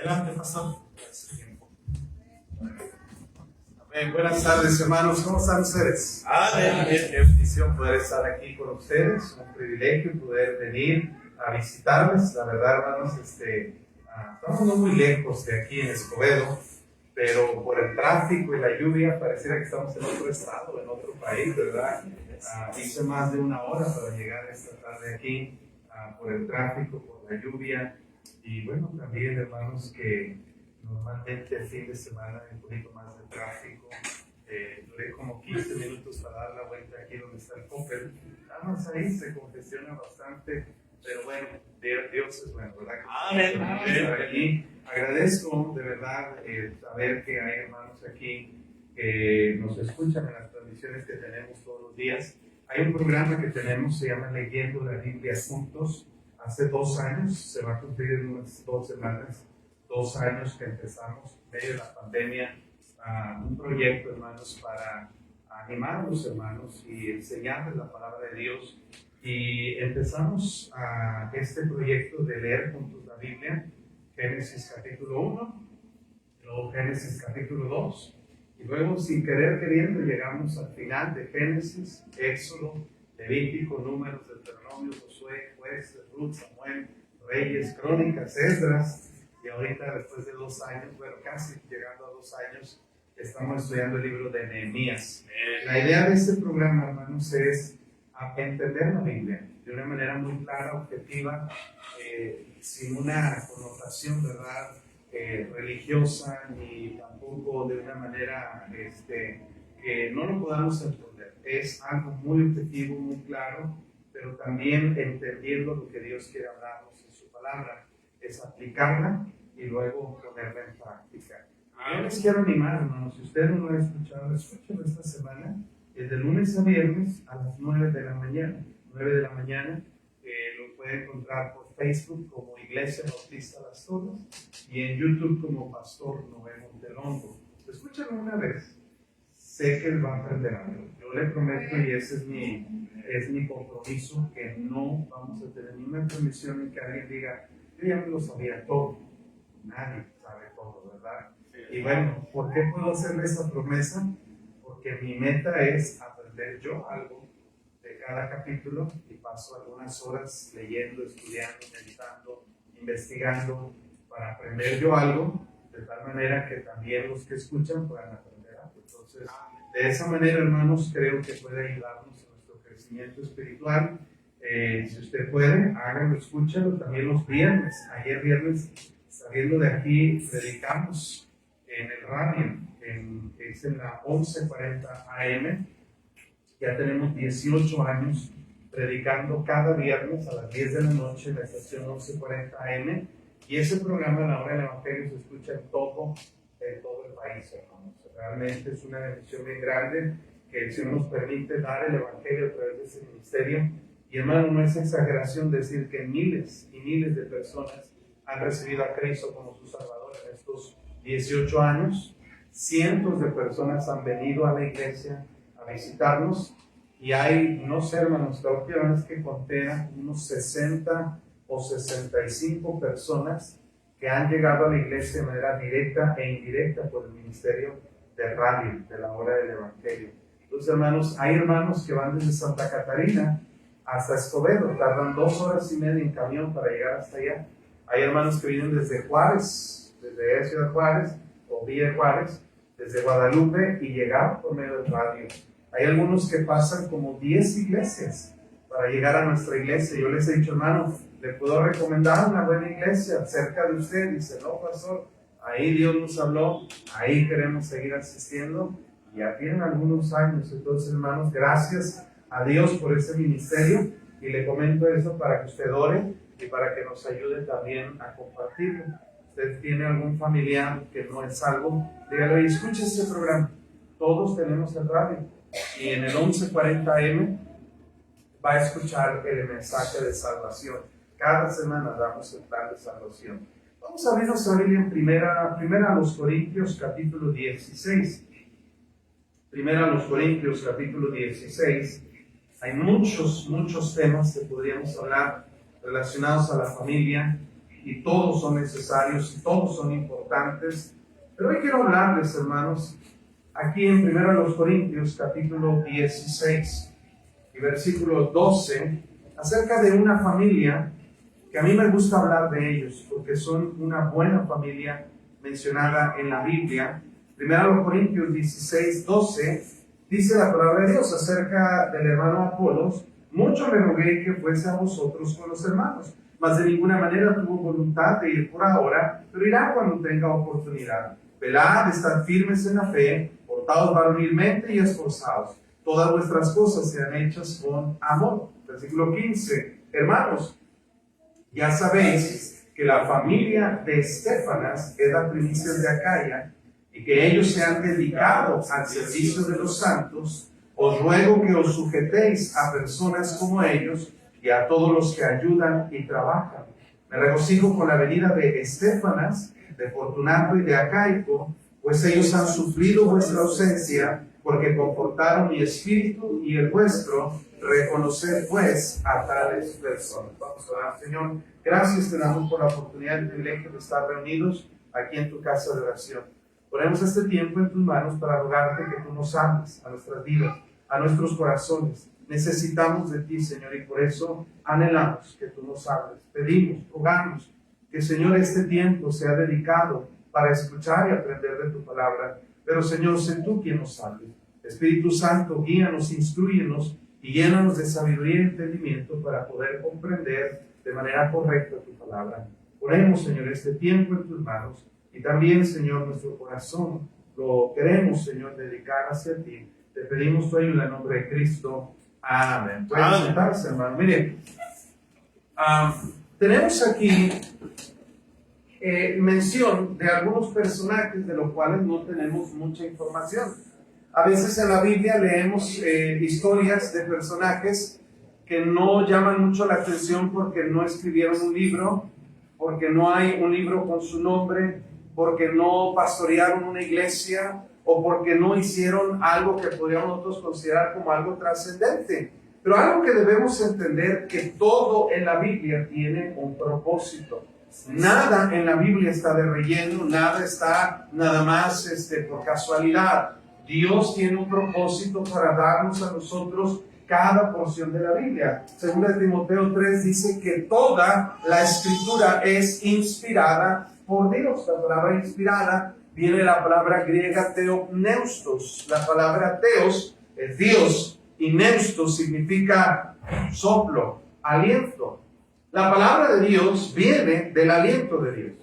Adelante, pastor. Amén. Buenas tardes, hermanos. ¿Cómo están ustedes? Amén. Qué bendición poder estar aquí con ustedes. Un privilegio poder venir a visitarles. La verdad, hermanos, estamos no muy lejos de aquí en Escobedo, pero por el tráfico y la lluvia pareciera que estamos en otro estado, en otro país, ¿verdad? Hice más de una hora para llegar esta tarde aquí por el tráfico, por la lluvia. Y bueno, también, hermanos, que normalmente el fin de semana hay un poquito más de tráfico. Duré como 15 minutos para dar la vuelta aquí donde está el Coppel. Nada más ahí se congestiona bastante, pero bueno, Dios es bueno, ¿verdad? Amén. Aquí agradezco de verdad saber que hay hermanos aquí que nos escuchan en las transmisiones que tenemos todos los días. Hay un programa que tenemos, se llama Leyendo la Biblia Juntos. Hace 2 años, se va a cumplir en unas 2 semanas, 2 años que empezamos, en medio de la pandemia, un proyecto, hermanos, para animar a los hermanos y enseñarles la palabra de Dios. Y empezamos este proyecto de leer juntos la Biblia, Génesis capítulo 1, luego Génesis capítulo 2, y luego, sin querer queriendo, llegamos al final de Génesis, Éxodo, Levítico, Números, Deuteronomio, Josué, Jueces, Ruth, Samuel, Reyes, Crónicas, Esdras, y ahorita después de 2 años, bueno, casi llegando a 2 años, estamos estudiando el libro de Nehemías. La idea de este programa, hermanos, es entender la Biblia de una manera muy clara, objetiva, sin una connotación, ¿verdad?, religiosa, ni tampoco de una manera que no lo podamos entender. Es algo muy objetivo, muy claro, pero también entendiendo lo que Dios quiere hablarnos en su palabra, es aplicarla y luego ponerla en práctica. Yo les quiero animar, hermanos, si usted no lo ha escuchado, escúchelo esta semana, es de lunes a viernes a las 9 de la mañana. 9 de la mañana, lo puede encontrar por Facebook como Iglesia Bautista Las Torres y en YouTube como Pastor Noé Montelongo. Escúchalo una vez. Sé que él va a aprender algo. Yo le prometo, y ese es mi compromiso, que no vamos a tener ninguna transmisión en que alguien diga, yo ya me lo sabía todo. Nadie sabe todo, ¿verdad? Y bueno, ¿por qué puedo hacerle esa promesa? Porque mi meta es aprender yo algo de cada capítulo y paso algunas horas leyendo, estudiando, meditando, investigando para aprender yo algo, de tal manera que también los que escuchan puedan aprender algo. Entonces, de esa manera, hermanos, creo que puede ayudarnos en nuestro crecimiento espiritual. Si usted puede, háganlo, escúchenlo también los viernes. Ayer viernes, saliendo de aquí, predicamos en el radio, es en la 11:40 AM. Ya tenemos 18 años predicando cada viernes a las 10 de la noche en la estación 11:40 AM. Y ese programa, La Hora del Evangelio, se escucha en todo el país, hermanos. Realmente es una bendición bien grande que el Señor nos permite dar el Evangelio a través de ese ministerio. Y hermano, no es exageración decir que miles y miles de personas han recibido a Cristo como su Salvador en estos 18 años. Cientos de personas han venido a la iglesia a visitarnos y hay, no sé, hermanos, la última vez que conté unos 60 o 65 personas que han llegado a la iglesia de manera directa e indirecta por el ministerio de radio, de La Hora del Evangelio. Entonces, hermanos, hay hermanos que van desde Santa Catarina hasta Escobedo, tardan 2 horas y media en camión para llegar hasta allá. Hay hermanos que vienen desde Juárez, desde Ciudad Juárez o Villa Juárez, desde Guadalupe y llegar por medio del radio. Hay algunos que pasan como 10 iglesias para llegar a nuestra iglesia. Yo les he dicho, hermano, ¿le puedo recomendar una buena iglesia cerca de usted? Dice, no, pastor, ahí Dios nos habló, ahí queremos seguir asistiendo. Y ya tienen algunos años. Entonces, hermanos, gracias a Dios por ese ministerio. Y le comento eso para que usted ore y para que nos ayude también a compartirlo. Usted tiene algún familiar que no es salvo, dígale, escuche este programa. Todos tenemos el radio. Y en el 11:40 AM va a escuchar el mensaje de salvación. Cada semana damos el plan de salvación. Vamos a abrir nuestra Biblia en primera a los Corintios, capítulo 16. Primera a los Corintios, capítulo 16. Hay muchos temas que podríamos hablar relacionados a la familia, y todos son necesarios y todos son importantes. Pero hoy quiero hablarles, hermanos, aquí en 1 Corintios capítulo 16 y versículo 12, acerca de una familia que a mí me gusta hablar de ellos porque son una buena familia mencionada en la Biblia. 1 Corintios 16, 12, dice la palabra de Dios acerca del hermano Apolos: mucho le rogué que fuese a vosotros con los hermanos, mas de ninguna manera tuvo voluntad de ir por ahora, pero irá cuando tenga oportunidad. Velad, estad firmes en la fe, portaos varonilmente y esforzaos. Todas vuestras cosas sean hechas con amor. Versículo 15. Hermanos, ya sabéis que la familia de Estéfanas es la primicia de Acaya, y que ellos se han dedicado al servicio de los santos. Os ruego que os sujetéis a personas como ellos y a todos los que ayudan y trabajan. Me regocijo con la venida de Estéfanas, de Fortunato y de Acaico, pues ellos han suplido vuestra ausencia, porque confortaron mi espíritu y el vuestro. Reconocer pues a tales personas. Vamos a orar. Señor, gracias te damos por la oportunidad y el privilegio de estar reunidos aquí en tu casa de oración. Ponemos este tiempo en tus manos para rogarte que tú nos hables a nuestras vidas, a nuestros corazones. Necesitamos de ti, Señor, y por eso anhelamos que tú nos hables. Pedimos, rogamos que, Señor, este tiempo sea dedicado para escuchar y aprender de tu palabra. Pero, Señor, sé tú quien nos hable. Espíritu Santo, guíanos, instrúyenos y llénanos de sabiduría y entendimiento para poder comprender de manera correcta tu palabra. Ponemos, Señor, este tiempo en tus manos y también, Señor, nuestro corazón lo queremos, Señor, dedicar hacia ti. Te pedimos tu ayuda en nombre de Cristo. Amén. Pueden sentarse, hermano. Miren, tenemos aquí mención de algunos personajes de los cuales no tenemos mucha información. A veces en la Biblia leemos historias de personajes que no llaman mucho la atención porque no escribieron un libro, porque no hay un libro con su nombre, porque no pastorearon una iglesia o porque no hicieron algo que podríamos nosotros considerar como algo trascendente. Pero algo que debemos entender, que todo en la Biblia tiene un propósito. Nada en la Biblia está de relleno, nada está nada más por casualidad. Dios tiene un propósito para darnos a nosotros cada porción de la Biblia. Según Timoteo 3 dice que toda la escritura es inspirada por Dios. La palabra inspirada viene de la palabra griega theopneustos. La palabra theos es Dios y neustos significa soplo, aliento. La palabra de Dios viene del aliento de Dios.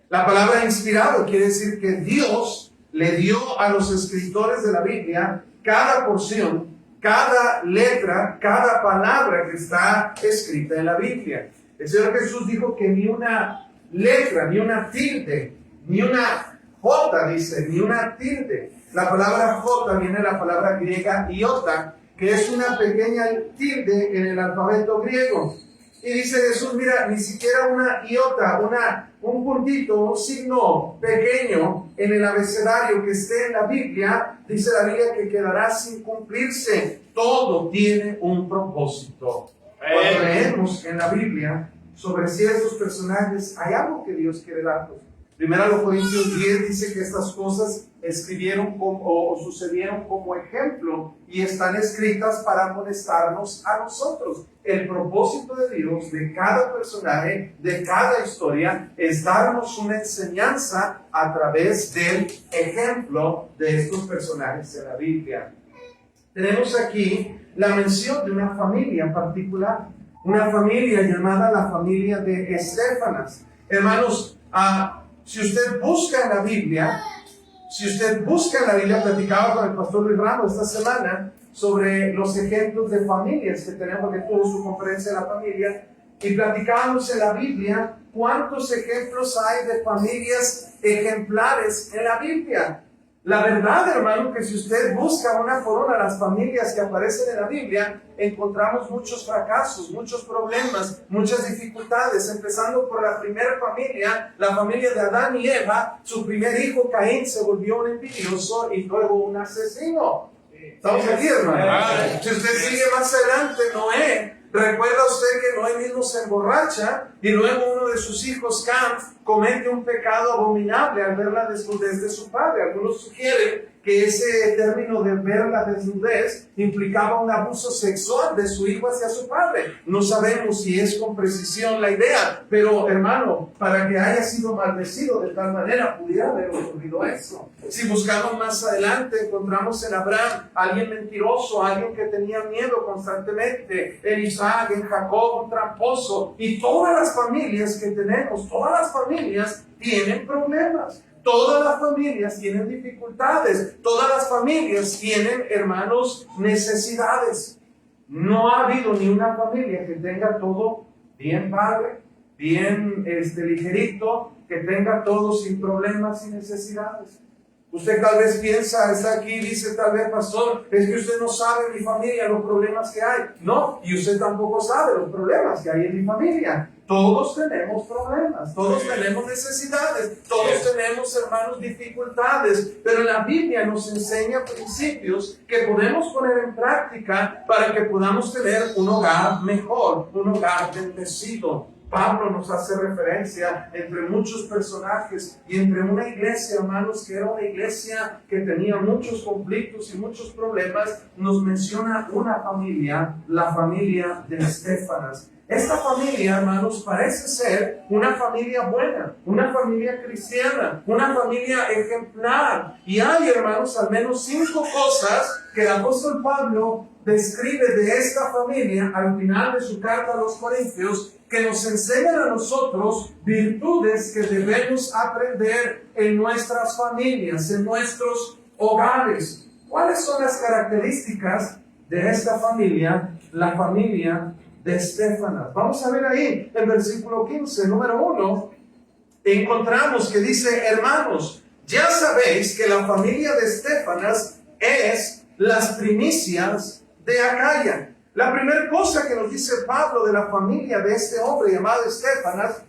La palabra inspirado quiere decir que Dios le dio a los escritores de la Biblia cada porción, cada letra, cada palabra que está escrita en la Biblia. El Señor Jesús dijo que ni una letra, ni una tilde, ni una J, dice, ni una tilde. La palabra J viene de la palabra griega iota, que es una pequeña tilde en el alfabeto griego. Y dice Jesús, mira, ni siquiera una iota, un puntito, un signo pequeño en el abecedario que esté en la Biblia, dice la Biblia que quedará sin cumplirse. Todo tiene un propósito. Cuando leemos en la Biblia sobre ciertos personajes, hay algo que Dios quiere darnos. 1 Corintios 10 dice que estas cosas escribieron o sucedieron como ejemplo y están escritas para amonestarnos a nosotros. El propósito de Dios de cada personaje, de cada historia, es darnos una enseñanza a través del ejemplo de estos personajes en la Biblia. Tenemos aquí la mención de una familia en particular, una familia llamada la familia de Estéfanas. Hermanos, si usted busca en la Biblia, platicaba con el pastor Luis Ramos esta semana sobre los ejemplos de familias que tenemos, que tuvo su conferencia de la familia, y platicábamos en la Biblia cuántos ejemplos hay de familias ejemplares en la Biblia. La verdad, hermano, que si usted busca una por una las familias que aparecen en la Biblia, encontramos muchos fracasos, muchos problemas, muchas dificultades, empezando por la primera familia, la familia de Adán y Eva. Su primer hijo, Caín, se volvió un envidioso y luego un asesino. ¿Estamos aquí, hermano? Si usted sigue más adelante, Noé, ¿Recuerda usted que Noé mismo se emborracha y luego uno de sus hijos, Cam, comete un pecado abominable al ver la desnudez de su padre? Algunos sugieren que ese término de ver la desnudez implicaba un abuso sexual de su hijo hacia su padre. No sabemos si es con precisión la idea, pero hermano, para que haya sido maldecido de tal manera, pudiera haber ocurrido eso. Si buscamos más adelante, encontramos en Abraham alguien mentiroso, alguien que tenía miedo constantemente, en Isaac, en Jacob, un tramposo, y todas las familias que tenemos, todas las familias tienen problemas. Todas las familias tienen dificultades, todas las familias tienen, hermanos, necesidades. No ha habido ni una familia que tenga todo bien padre, bien ligerito, que tenga todo sin problemas y necesidades. Usted tal vez piensa, está aquí y dice, tal vez, pastor, es que usted no sabe en mi familia los problemas que hay. No, y usted tampoco sabe los problemas que hay en mi familia. Todos tenemos problemas, todos tenemos necesidades, todos tenemos, hermanos, dificultades, pero la Biblia nos enseña principios que podemos poner en práctica para que podamos tener un hogar mejor, un hogar bendecido. Pablo nos hace referencia entre muchos personajes y entre una iglesia, hermanos, que era una iglesia que tenía muchos conflictos y muchos problemas. Nos menciona una familia, la familia de Estéfanas. Esta familia, hermanos, parece ser una familia buena, una familia cristiana, una familia ejemplar. Y hay, hermanos, al menos 5 cosas que el apóstol Pablo describe de esta familia al final de su carta a los Corintios, que nos enseñan a nosotros virtudes que debemos aprender en nuestras familias, en nuestros hogares. ¿Cuáles son las características de esta familia, la familia de Estéfanas? Vamos a ver ahí, en versículo 15, número 1, encontramos que dice, hermanos, ya sabéis que la familia de Estéfanas es las primicias de Acaya. La primera cosa que nos dice Pablo de la familia de este hombre llamado Estéfanas,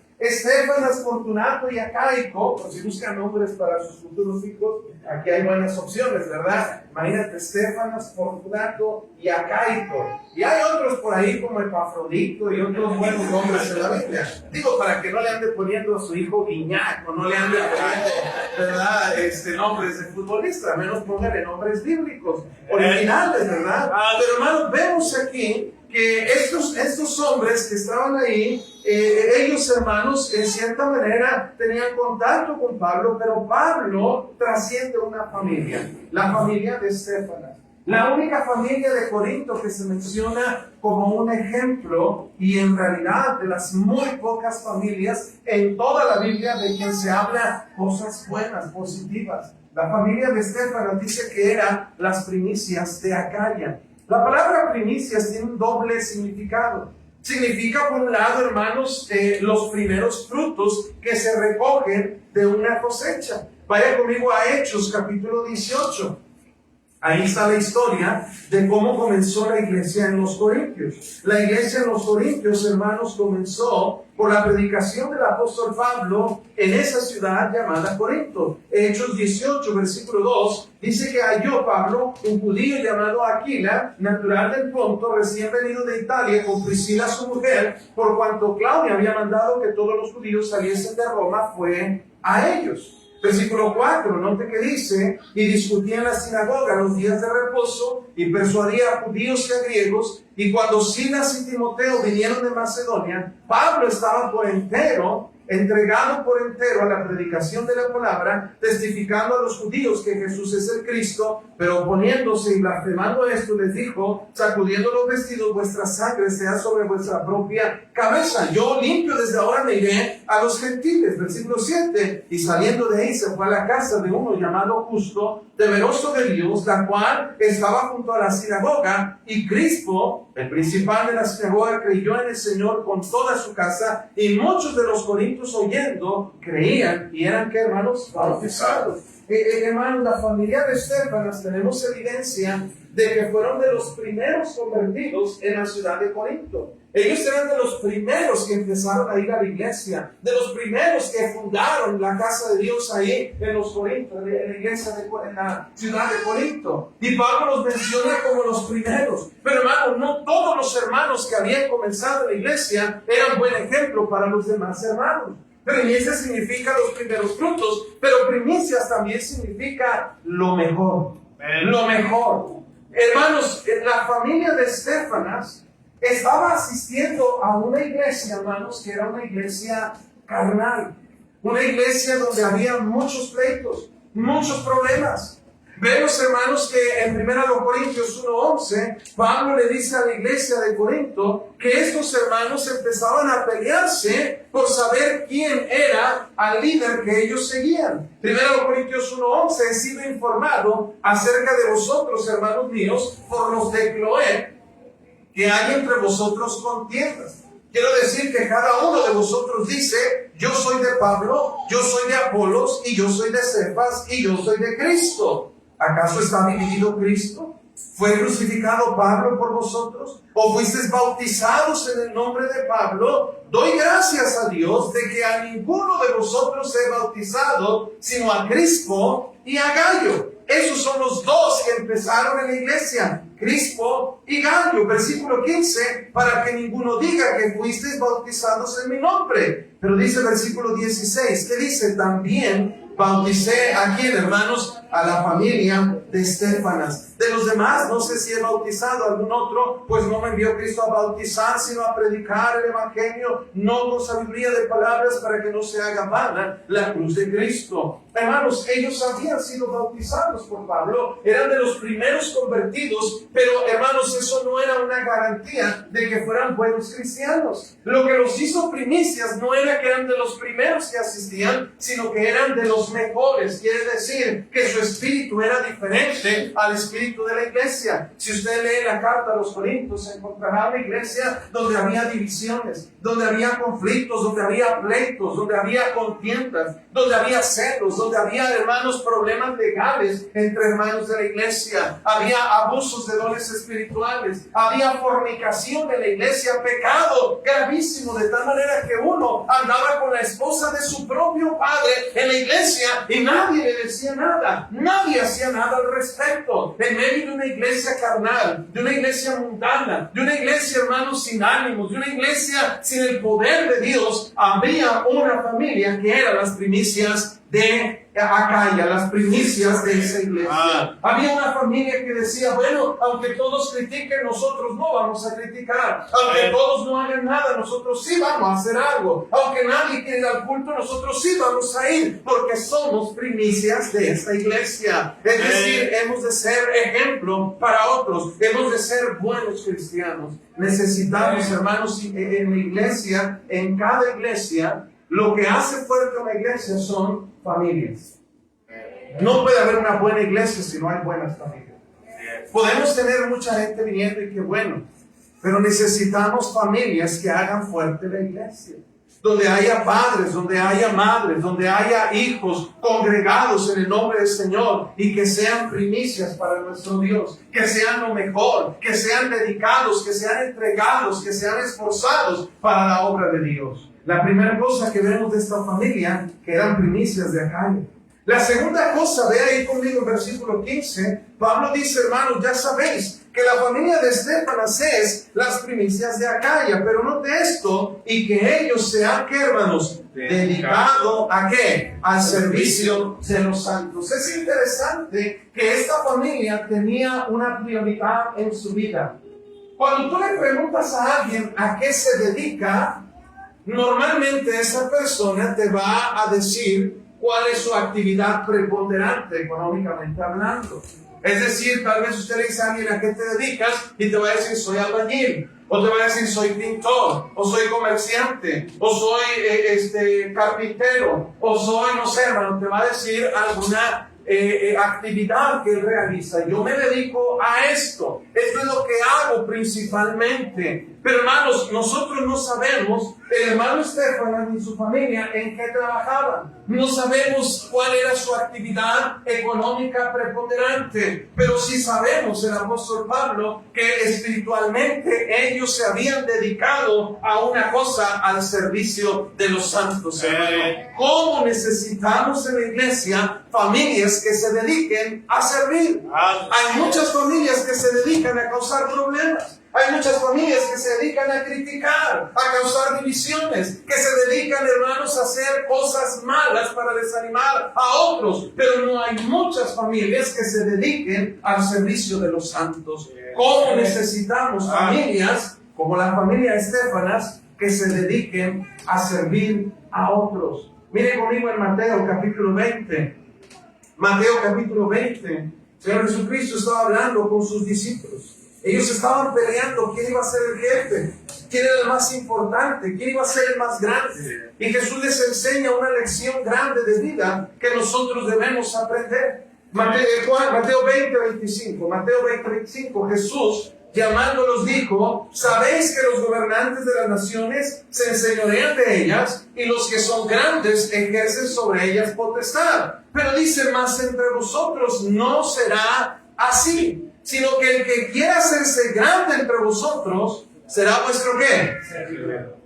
Fortunato y Acaico, por si buscan nombres para sus futuros hijos, aquí hay buenas opciones, ¿verdad? Imagínate, Estéfanas, Fortunato y Acaico. Y hay otros por ahí como Epafrodito y otros buenos nombres en la Biblia. Digo, para que no le ande poniendo a su hijo Guiñac, o no le ande poniendo, ¿verdad? Nombres de futbolista, a menos póngale nombres bíblicos, originales, ¿verdad? Pero hermanos, vemos aquí que estos hombres que estaban ahí, ellos, hermanos, en cierta manera tenían contacto con Pablo, pero Pablo trasciende una familia, la familia de Estéfanas. La única familia de Corinto que se menciona como un ejemplo, y en realidad de las muy pocas familias en toda la Biblia de quien se habla cosas buenas, positivas. La familia de Estéfanas dice que eran las primicias de Acaya. La palabra primicias tiene un doble significado. Significa, por un lado, hermanos, los primeros frutos que se recogen de una cosecha. Vaya conmigo a Hechos, capítulo 18. Ahí está la historia de cómo comenzó la iglesia en los Corintios. La iglesia en los Corintios, hermanos, comenzó por la predicación del apóstol Pablo en esa ciudad llamada Corinto. Hechos 18, versículo 2, dice que halló Pablo un judío llamado Aquila, natural del Ponto, recién venido de Italia, con Priscila su mujer, por cuanto Claudia había mandado que todos los judíos saliesen de Roma, fue a ellos. Versículo 4, note que dice, y discutía en la sinagoga los días de reposo, y persuadía a judíos y a griegos, y cuando Silas y Timoteo vinieron de Macedonia, Pablo estaba por entero, entregado por entero a la predicación de la palabra, testificando a los judíos que Jesús es el Cristo, pero oponiéndose y blasfemando esto, les dijo, sacudiendo los vestidos, vuestra sangre sea sobre vuestra propia cabeza. Yo limpio desde ahora me iré a los gentiles. Versículo 7, y saliendo de ahí se fue a la casa de uno llamado Justo, temeroso de Dios, la cual estaba junto a la sinagoga, y Crispo, el principal de la sinagoga, creyó en el Señor con toda su casa, y muchos de los corintios oyendo creían, y eran, ¿qué, hermanos? Bautizados. Hermanos, la familia de Estéfanas, tenemos evidencia de que fueron de los primeros convertidos en la ciudad de Corinto. Ellos eran de los primeros que empezaron a ir a la iglesia, de los primeros que fundaron la casa de Dios ahí en los Corintios, en la iglesia en la ciudad de Corinto. Y Pablo los menciona como los primeros. Pero hermano, no todos los hermanos que habían comenzado la iglesia eran buen ejemplo para los demás hermanos. Primicias significa los primeros frutos, pero primicias también significa lo mejor. Lo mejor. Hermanos, la familia de Estéfanas estaba asistiendo a una iglesia, hermanos, que era una iglesia carnal. Una iglesia donde había muchos pleitos, muchos problemas. Vemos, hermanos, que en 1 Corintios 1:11, Pablo le dice a la iglesia de Corinto que estos hermanos empezaban a pelearse por saber quién era al líder que ellos seguían. 1 Corintios 1:11, he sido informado acerca de vosotros, hermanos míos, por los de Cloé, que hay entre vosotros contiendas. Quiero decir que cada uno de vosotros dice, yo soy de Pablo, yo soy de Apolos, y yo soy de Cefas, y yo soy de Cristo. ¿Acaso está dividido Cristo? ¿Fue crucificado Pablo por vosotros? ¿O fuisteis bautizados en el nombre de Pablo? Doy gracias a Dios de que a ninguno de vosotros he bautizado, sino a Crispo y a Gallo. Esos son los dos que empezaron en la iglesia, Crispo y Gallo. Versículo 15, para que ninguno diga que fuisteis bautizados en mi nombre. Pero dice el versículo 16, que dice, también bauticé a quién, hermanos, a la familia de Estéfanas. De los demás, no sé si he bautizado a algún otro, pues no me envió Cristo a bautizar, sino a predicar el evangelio, no con sabiduría de palabras, para que no se haga vana la cruz de Cristo. Hermanos, ellos habían sido bautizados por Pablo, eran de los primeros convertidos, pero hermanos, eso no era una garantía de que fueran buenos cristianos. Lo que los hizo primicias no era que eran de los primeros que asistían, sino que eran de los mejores. Quiere decir que su espíritu era diferente al espíritu de la iglesia. Si usted lee la carta a los Corintios, encontrará una iglesia donde había divisiones, donde había conflictos, donde había pleitos, donde había contiendas, donde había celos, donde había, hermanos, problemas legales entre hermanos de la iglesia. Había abusos de dones espirituales, había fornicación en la iglesia, pecado gravísimo, de tal manera que uno andaba con la esposa de su propio padre en la iglesia y nadie le decía nada, nadie hacía nada al respecto. En medio de una iglesia carnal, de una iglesia mundana, de una iglesia, hermanos, sin ánimos, de una iglesia sin el poder de Dios, había una familia que eran las primicias de Acaya, las primicias de esa iglesia. Había una familia que decía, bueno, aunque todos critiquen, nosotros no vamos a criticar. Aunque todos no hagan nada, nosotros sí vamos a hacer algo. Aunque nadie quiera ir al culto, nosotros sí vamos a ir, porque somos primicias de esta iglesia. Es decir, hemos de ser ejemplo para otros, hemos de ser buenos cristianos. Necesitamos, hermanos, en la iglesia, en cada iglesia, lo que hace fuerte una iglesia son familias. No puede haber una buena iglesia si no hay buenas familias. Podemos tener mucha gente viniendo y qué bueno, pero necesitamos familias que hagan fuerte la iglesia. Donde haya padres, donde haya madres, donde haya hijos congregados en el nombre del Señor y que sean primicias para nuestro Dios, que sean lo mejor, que sean dedicados, que sean entregados, que sean esforzados para la obra de Dios. La primera cosa que vemos de esta familia, que eran primicias de Acaya. La segunda cosa, ve ahí conmigo en versículo 15, Pablo dice, hermanos, ya sabéis que la familia de Estéfanas es las primicias de Acaya, pero note esto, y que ellos se han, ¿qué, hermanos? Dedicado ¿a qué? Al servicio de los santos. Es interesante que esta familia tenía una prioridad en su vida. Cuando tú le preguntas a alguien a qué se dedica, normalmente esa persona te va a decir cuál es su actividad preponderante económicamente hablando. Es decir, tal vez usted le dice a alguien a qué te dedicas y te va a decir soy albañil, o te va a decir soy pintor, o soy comerciante, o soy carpintero, o soy, no sé, hermano, te va a decir alguna actividad que él realiza. Yo me dedico a esto es lo que hago principalmente. Pero hermanos, nosotros no sabemos, el hermano Estefanas ni su familia, en qué trabajaban. No sabemos cuál era su actividad económica preponderante. Pero sí sabemos, el apóstol Pablo, que espiritualmente ellos se habían dedicado a una cosa, al servicio de los santos. ¿Cómo necesitamos en la iglesia familias que se dediquen a servir? Hay muchas familias que se dedican a causar problemas. Hay muchas familias que se dedican a criticar, a causar divisiones, que se dedican, hermanos, a hacer cosas malas para desanimar a otros. Pero no hay muchas familias que se dediquen al servicio de los santos. ¿Cómo necesitamos familias, como la familia Estefanas, que se dediquen a servir a otros? Miren conmigo en Mateo capítulo 20. Mateo capítulo 20. El Señor Jesucristo estaba hablando con sus discípulos. Ellos estaban peleando quién iba a ser el jefe, quién era el más importante, quién iba a ser el más grande. Y Jesús les enseña una lección grande de vida que nosotros debemos aprender. Mateo 20:25. Mateo 20:25. Jesús, llamándolos, dijo: sabéis que los gobernantes de las naciones se enseñorean de ellas, y los que son grandes ejercen sobre ellas potestad. Pero dice: mas entre vosotros no será así, sino que el que quiera hacerse grande entre vosotros será vuestro ¿qué?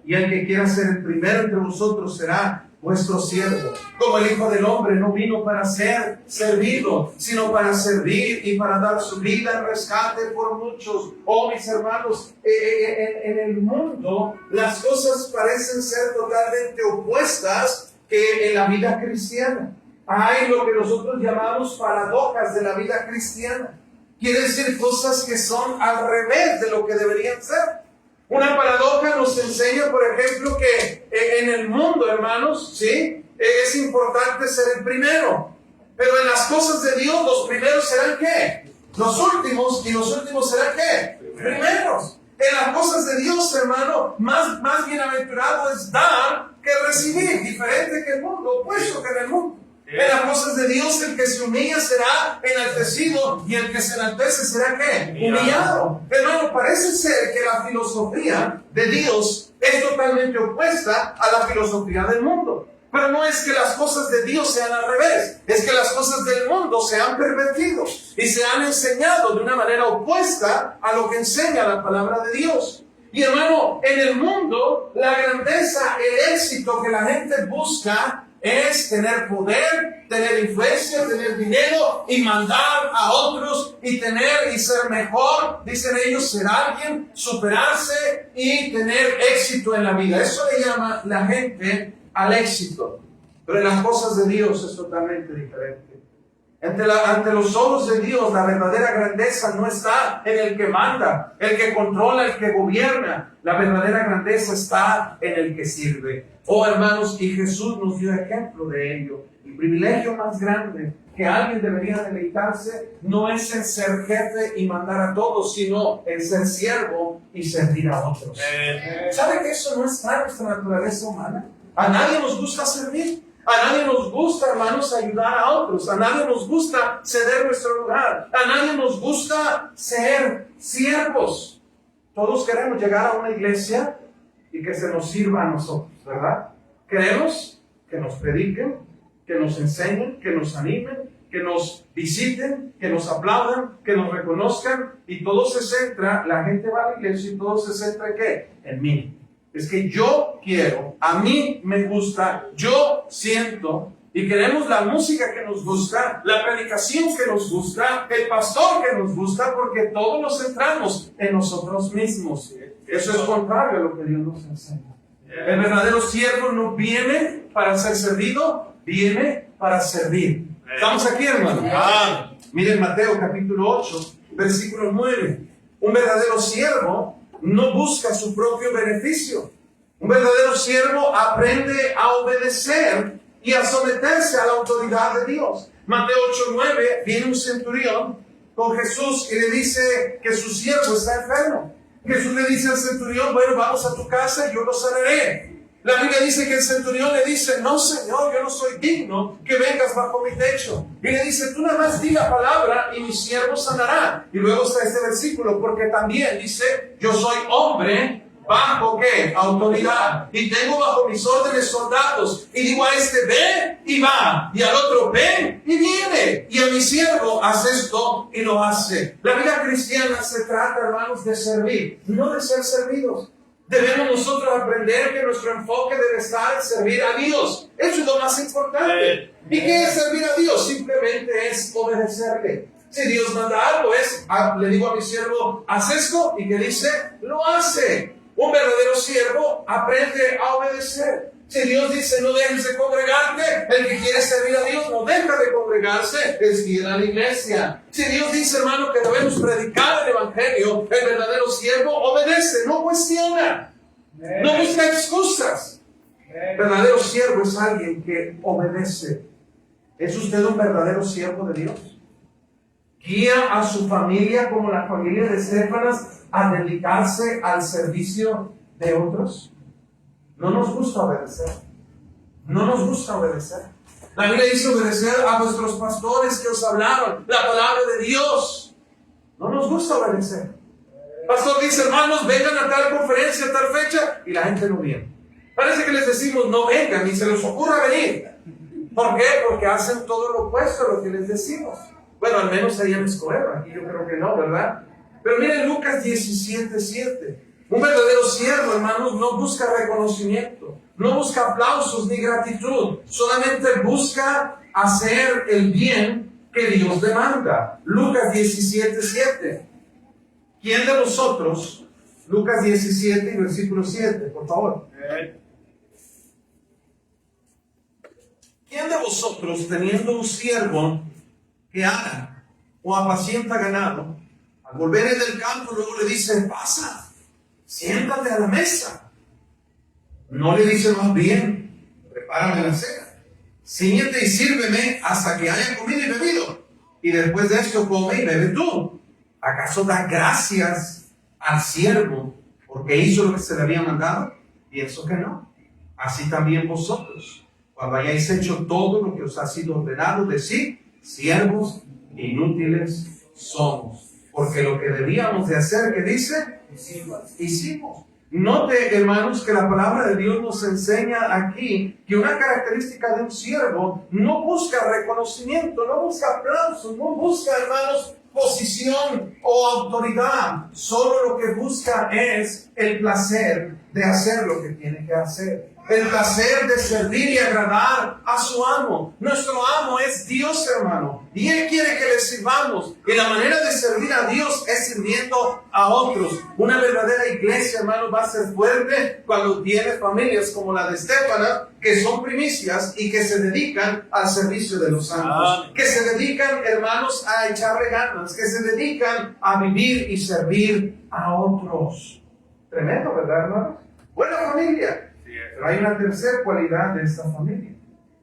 Y el que quiera ser el primero entre vosotros será vuestro siervo. Como el Hijo del Hombre no vino para ser servido, sino para servir y para dar su vida en rescate por muchos. Oh, mis hermanos, en el mundo las cosas parecen ser totalmente opuestas que en la vida cristiana. Hay lo que nosotros llamamos paradojas de la vida cristiana. Quiere decir cosas que son al revés de lo que deberían ser. Una paradoja nos enseña, por ejemplo, que en el mundo, hermanos, ¿sí? Es importante ser el primero. Pero en las cosas de Dios, los primeros serán ¿qué? Los últimos, y los últimos serán ¿qué? Primeros. En las cosas de Dios, hermano, más bienaventurado es dar que recibir. Diferente que el mundo, opuesto que en el mundo. En las cosas de Dios, el que se humilla será enaltecido, y el que se enaltece será ¿qué? Humillado. Hermano, parece ser que la filosofía de Dios es totalmente opuesta a la filosofía del mundo. Pero no es que las cosas de Dios sean al revés, es que las cosas del mundo se han pervertido y se han enseñado de una manera opuesta a lo que enseña la palabra de Dios. Y hermano, en el mundo, la grandeza, el éxito que la gente busca es tener poder, tener influencia, tener dinero y mandar a otros y tener y ser mejor, dicen ellos, ser alguien, superarse y tener éxito en la vida. Eso le llama la gente al éxito. Pero en las cosas de Dios es totalmente diferente. Ante los ojos de Dios, la verdadera grandeza no está en el que manda, el que controla, el que gobierna. La verdadera grandeza está en el que sirve. Oh, hermanos, y Jesús nos dio ejemplo de ello. El privilegio más grande que alguien debería deleitarse no es en ser jefe y mandar a todos, sino en ser siervo y servir a otros. ¿Sabe que eso no está en nuestra naturaleza humana? A nadie nos gusta servir. A nadie nos gusta, hermanos, ayudar a otros. A nadie nos gusta ceder nuestro lugar. A nadie nos gusta ser siervos. Todos queremos llegar a una iglesia y que se nos sirva a nosotros, ¿verdad? Queremos que nos prediquen, que nos enseñen, que nos animen, que nos visiten, que nos aplaudan, que nos reconozcan, y todo se centra, la gente va a la iglesia y todo se centra ¿en qué? En mí. Es que yo quiero, a mí me gusta, yo siento, y queremos la música que nos gusta, la predicación que nos gusta, el pastor que nos gusta, porque todos nos centramos en nosotros mismos. Eso es contrario a lo que Dios nos enseña. El verdadero siervo no viene para ser servido, viene para servir. ¿Estamos aquí, hermano? Miren Mateo capítulo 8, versículo 9. Un verdadero siervo no busca su propio beneficio. Un verdadero siervo aprende a obedecer y a someterse a la autoridad de Dios. Mateo 8:9, viene un centurión con Jesús y le dice que su siervo está enfermo. Jesús le dice al centurión: bueno, vamos a tu casa y yo lo sanaré. La Biblia dice que el centurión le dice: no, Señor, yo no soy digno que vengas bajo mi techo. Y le dice: tú nada más di la palabra y mi siervo sanará. Y luego está este versículo, porque también dice: yo soy hombre ¿Bajo qué? Autoridad. Y tengo bajo mis órdenes soldados. Y digo a este, ve y va. Y al otro, ve y viene. Y a mi siervo, haz esto y lo hace. La vida cristiana se trata, hermanos, de servir, no de ser servidos. Debemos nosotros aprender que nuestro enfoque debe estar en servir a Dios. Eso es lo más importante. ¿Y qué es servir a Dios? Simplemente es obedecerle. Si Dios manda algo, le digo a mi siervo, haz esto, y que dice, lo hace. Un verdadero siervo aprende a obedecer. Si Dios dice, no dejes de congregarte, el que quiere servir a Dios no deja de congregarse, es ir a la iglesia. Si Dios dice, hermano, que debemos predicar el evangelio, el verdadero siervo obedece, no cuestiona, no busca excusas. El verdadero siervo es alguien que obedece. ¿Es usted un verdadero siervo de Dios? ¿Guía a su familia como la familia de Estéfanas a dedicarse al servicio de otros? No nos gusta obedecer. No nos gusta obedecer. La Biblia dice obedecer a vuestros pastores que os hablaron la palabra de Dios. No nos gusta obedecer. El pastor dice, hermanos, vengan a tal conferencia, a tal fecha, y la gente no viene. Parece que les decimos, no vengan, ni se les ocurra venir. ¿Por qué? Porque hacen todo lo opuesto a lo que les decimos. Bueno, al menos ahí en escuela, aquí yo creo que no, ¿verdad? Pero miren Lucas 17:7. Un verdadero siervo, hermanos, no busca reconocimiento, no busca aplausos ni gratitud, solamente busca hacer el bien que Dios demanda. Lucas 17:7. ¿Quién de vosotros, Lucas 17, versículo 7, por favor? ¿Quién de vosotros, teniendo un siervo que ara o apacienta ganado, al volver del campo luego le dice, pasa, siéntate a la mesa? No le dice más bien, prepárame la cena, ciñete y sírveme hasta que haya comido y bebido, y después de esto come y bebe tú. ¿Acaso da gracias al siervo porque hizo lo que se le había mandado? Pienso que no. Así también vosotros, cuando hayáis hecho todo lo que os ha sido ordenado, decid, siervos inútiles somos, porque lo que debíamos de hacer, ¿qué dice? Hicimos. Note, hermanos, que la palabra de Dios nos enseña aquí que una característica de un siervo no busca reconocimiento, no busca aplausos, no busca, hermanos, posición o autoridad. Solo lo que busca es el placer de hacer lo que tiene que hacer. El placer de servir y agradar a su amo. Nuestro amo es Dios, hermano, y Él quiere que le sirvamos. Y la manera de servir a Dios es sirviendo a otros. Una verdadera iglesia, hermano, va a ser fuerte cuando tiene familias como la de Estéfanas, que son primicias y que se dedican al servicio de los santos. Que se dedican, hermanos, a echarle ganas, que se dedican a vivir y servir a otros. Tremendo, ¿verdad, hermanos? Buena familia. Pero hay una tercera cualidad de esta familia.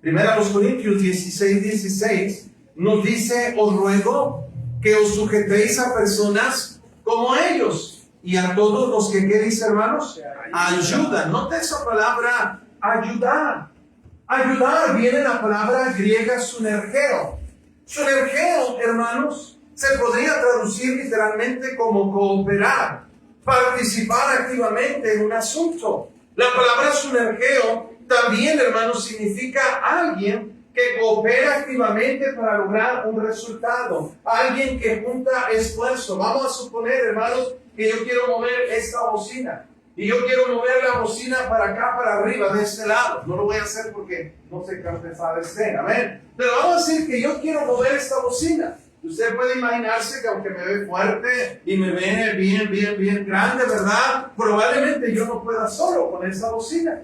Primero a los Corintios 16:16 nos dice, os ruego que os sujetéis a personas como ellos y a todos los que, ¿qué dice, hermanos? Ayudan. Note esa palabra, ayudar. Ayudar viene la palabra griega sunergeo. Sunergeo, hermanos, se podría traducir literalmente como cooperar, participar activamente en un asunto. La palabra sunergeo también, hermanos, significa alguien que coopera activamente para lograr un resultado, alguien que junta esfuerzo. Vamos a suponer, hermanos, que yo quiero mover esta bocina y yo quiero mover la bocina para acá, para arriba, de este lado. No lo voy a hacer porque no sé qué pesada esté, amén. Pero vamos a decir que yo quiero mover esta bocina. Usted puede imaginarse que aunque me ve fuerte y me ve bien grande, ¿verdad? Probablemente yo no pueda solo con esa bocina.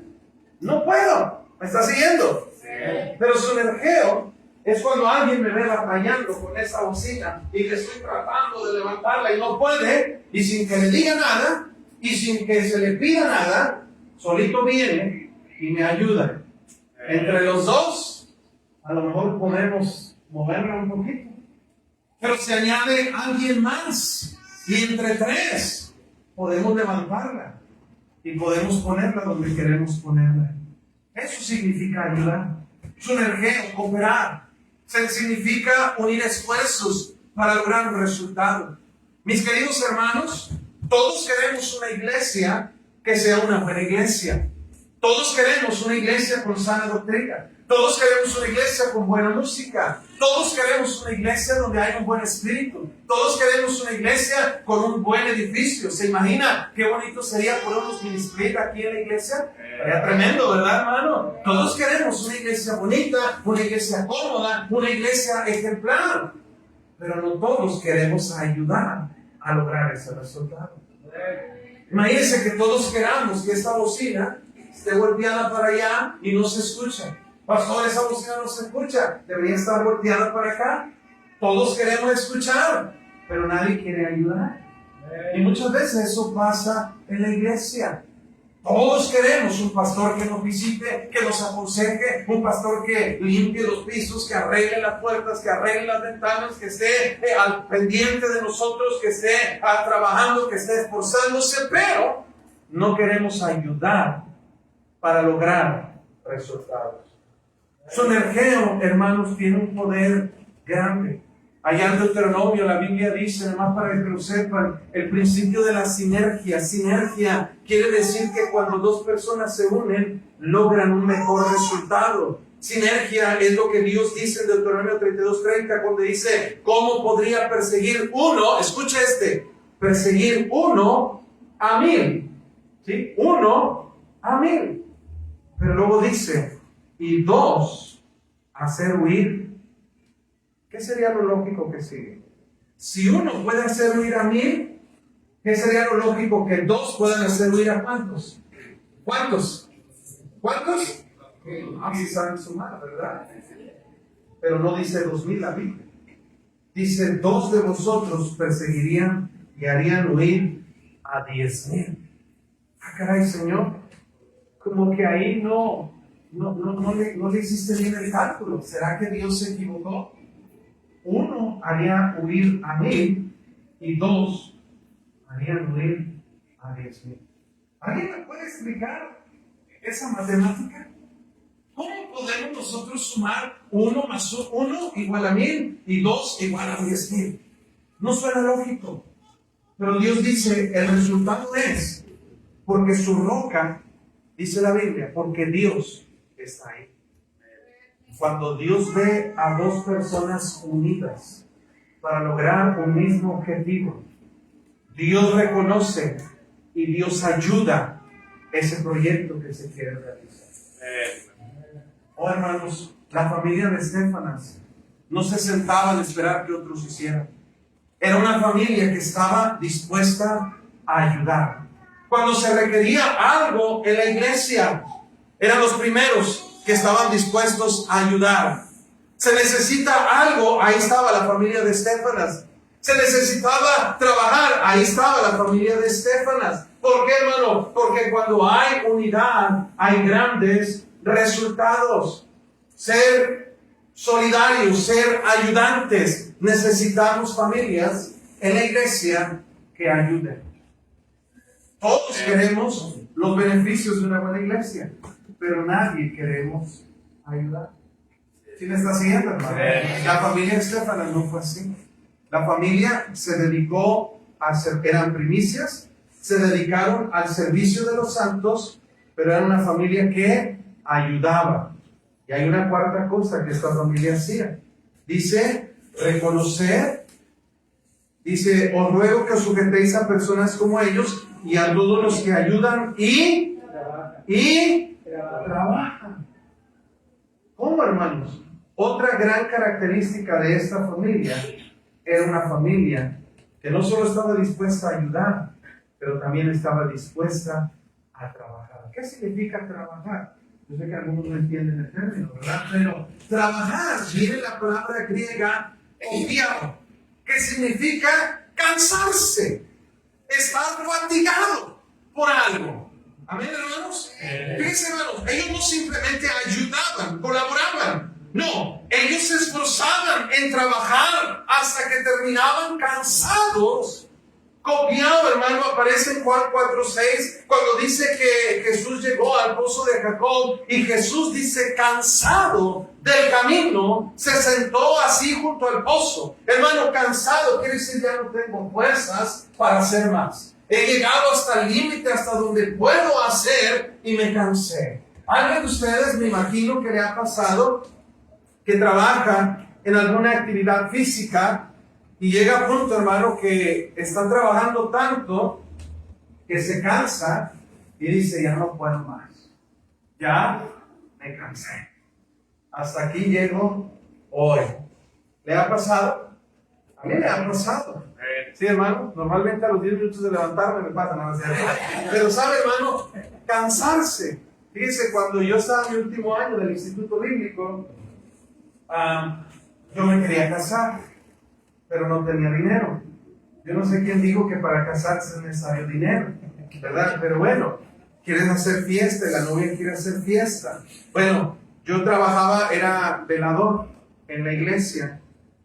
No puedo. ¿Me está siguiendo? Sí. Pero sunergeo es cuando alguien me ve batallando con esa bocina y que estoy tratando de levantarla y no puede, y sin que le diga nada, y sin que se le pida nada, solito viene y me ayuda. Entre los dos, a lo mejor podemos moverla un poquito. Pero se añade alguien más, y entre tres podemos levantarla y podemos ponerla donde queremos ponerla. Eso significa ayudar. Sunergeo, cooperar. Significa unir esfuerzos para lograr un resultado. Mis queridos hermanos, todos queremos una iglesia que sea una buena iglesia. Todos queremos una iglesia con sana doctrina. Todos queremos una iglesia con buena música. Todos queremos una iglesia donde hay un buen espíritu. Todos queremos una iglesia con un buen edificio. ¿Se imagina qué bonito sería poner unos ministerios aquí en la iglesia? Sería tremendo, ¿verdad, hermano? Todos queremos una iglesia bonita, una iglesia cómoda, una iglesia ejemplar. Pero no todos queremos ayudar a lograr ese resultado. Imagínense que todos queramos que esta bocina esté volteada para allá y no se escucha. Pastor, esa bocina no se escucha, debería estar volteada para acá. Todos queremos escuchar, pero nadie quiere ayudar. Y muchas veces eso pasa en la iglesia. Todos queremos un pastor que nos visite, que nos aconseje, un pastor que limpie los pisos, que arregle las puertas, que arregle las ventanas, que esté al pendiente de nosotros, que esté trabajando, que esté esforzándose, pero no queremos ayudar para lograr resultados. Su energeo, hermanos, tiene un poder grande. Allá en Deuteronomio la Biblia dice, además para que lo sepan, el principio de la sinergia. Sinergia quiere decir que cuando dos personas se unen, logran un mejor resultado. Sinergia es lo que Dios dice en Deuteronomio 32:30, cuando dice, ¿cómo podría perseguir uno? Escucha perseguir uno a 1000. ¿Sí? 1 a 1000. Pero luego dice, y 2 hacer huir. ¿Qué sería lo lógico que sigue? Si uno puede hacer huir a 1000, ¿qué sería lo lógico que 2 puedan hacer huir a cuántos? ¿Cuántos? Si saben sumar, ¿verdad? Pero no dice 2000 la Biblia. Dice, 2 de vosotros perseguirían y harían huir a 10,000. Caray, Señor, como que ahí no le hiciste bien el cálculo. ¿Será que Dios se equivocó? 1 haría huir a 1000 y 2 harían huir a 10,000. ¿Alguien me puede explicar esa matemática? ¿Cómo podemos nosotros sumar 1 más 1 igual a 1000 y 2 igual a 10,000? No suena lógico. Pero Dios dice, el resultado es, porque su roca, dice la Biblia, porque Dios está ahí. Cuando Dios ve a 2 personas unidas para lograr un mismo objetivo, Dios reconoce y Dios ayuda ese proyecto que se quiere realizar. Oh, hermanos, la familia de Estéfanas no se sentaban a esperar que otros hicieran. Era una familia que estaba dispuesta a ayudar. Cuando se requería algo en la iglesia, eran los primeros que estaban dispuestos a ayudar. Se necesita algo, ahí estaba la familia de Estéfanas. Se necesitaba trabajar, ahí estaba la familia de Estéfanas. ¿Por qué, hermano? Porque cuando hay unidad, hay grandes resultados. Ser solidarios, ser ayudantes. Necesitamos familias en la iglesia que ayuden. Todos queremos los beneficios de una buena iglesia, pero nadie queremos ayudar. ¿Sí me está siguiendo, hermano? La familia de Estéfanas no fue así. La familia se dedicó a hacer, eran primicias, se dedicaron al servicio de los santos, pero era una familia que ayudaba. Y hay una cuarta cosa que esta familia hacía. Dice, reconocer, dice, os ruego que os sujetéis a personas como ellos y a todos los que ayudan y trabajan. ¿Cómo, hermanos? Otra gran característica de esta familia era una familia que no solo estaba dispuesta a ayudar, pero también estaba dispuesta a trabajar. ¿Qué significa trabajar? Yo sé que algunos no entienden el término, ¿verdad? Pero trabajar viene la palabra griega odiao, que significa cansarse, estar fatigado por algo. Amén, hermanos. Fíjense, hermanos, ellos no simplemente ayudaban, colaboraban. No, ellos se esforzaban en trabajar hasta que terminaban cansados. Copiado, hermano, aparece en Juan 4:6, cuando dice que Jesús llegó al pozo de Jacob y Jesús dice, cansado del camino, se sentó así junto al pozo. Hermano, cansado quiere decir ya no tengo fuerzas para hacer más. He llegado hasta el límite, hasta donde puedo hacer y me cansé. ¿Alguien de ustedes, me imagino que le ha pasado que trabaja en alguna actividad física y llega a punto, hermano, que está trabajando tanto que se cansa y dice, ya no puedo más, ya me cansé, hasta aquí llego hoy? ¿Le ha pasado? A mí me ha pasado. Sí, hermano, normalmente a los 10 minutos de levantarme me pasa nada más. Pero sabe, hermano, cansarse. Fíjese, cuando yo estaba en mi último año del Instituto Bíblico, yo me quería casar, pero no tenía dinero. Yo no sé quién dijo que para casarse es necesario dinero, ¿verdad? Pero bueno, quieres hacer fiesta, y la novia quiere hacer fiesta. Bueno, yo trabajaba, era velador en la iglesia.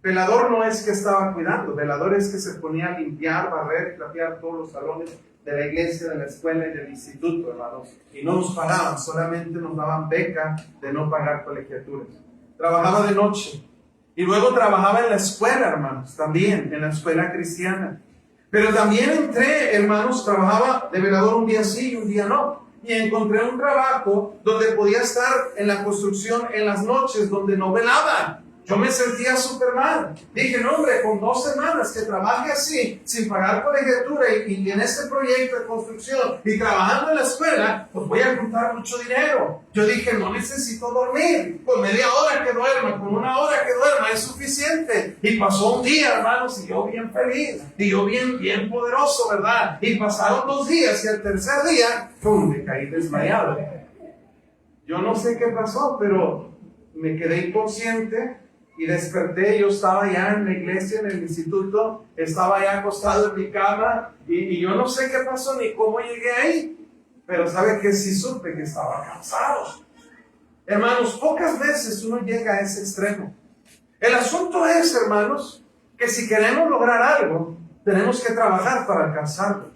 Velador no es que estaba cuidando, velador es que se ponía a limpiar, barrer, trapear todos los salones de la iglesia, de la escuela y del instituto, hermanos. Y no nos pagaban, solamente nos daban beca de no pagar colegiaturas. Trabajaba de noche. Y luego trabajaba en la escuela, hermanos, también, en la escuela cristiana. Pero también entré, hermanos, trabajaba de velador un día sí y un día no. Y encontré un trabajo donde podía estar en la construcción en las noches, donde no velaba. Yo me sentía súper mal. Dije, no, hombre, con 2 semanas que trabaje así, sin pagar colegiatura y en este proyecto de construcción y trabajando en la escuela, pues voy a juntar mucho dinero. Yo dije, no necesito dormir. Con media hora que duerma, con 1 hora que duerma es suficiente. Y pasó un día, hermanos, y yo bien feliz. Y yo bien poderoso, ¿verdad? Y pasaron 2 días y el tercer día, ¡pum!, me caí desmayado. Yo no sé qué pasó, pero me quedé inconsciente. Y desperté, yo estaba ya en la iglesia, en el instituto, estaba ya acostado en mi cama y yo no sé qué pasó ni cómo llegué ahí, pero sabe que sí supe que estaba cansado. Hermanos, pocas veces uno llega a ese extremo. El asunto es, hermanos, que si queremos lograr algo, tenemos que trabajar para alcanzarlo.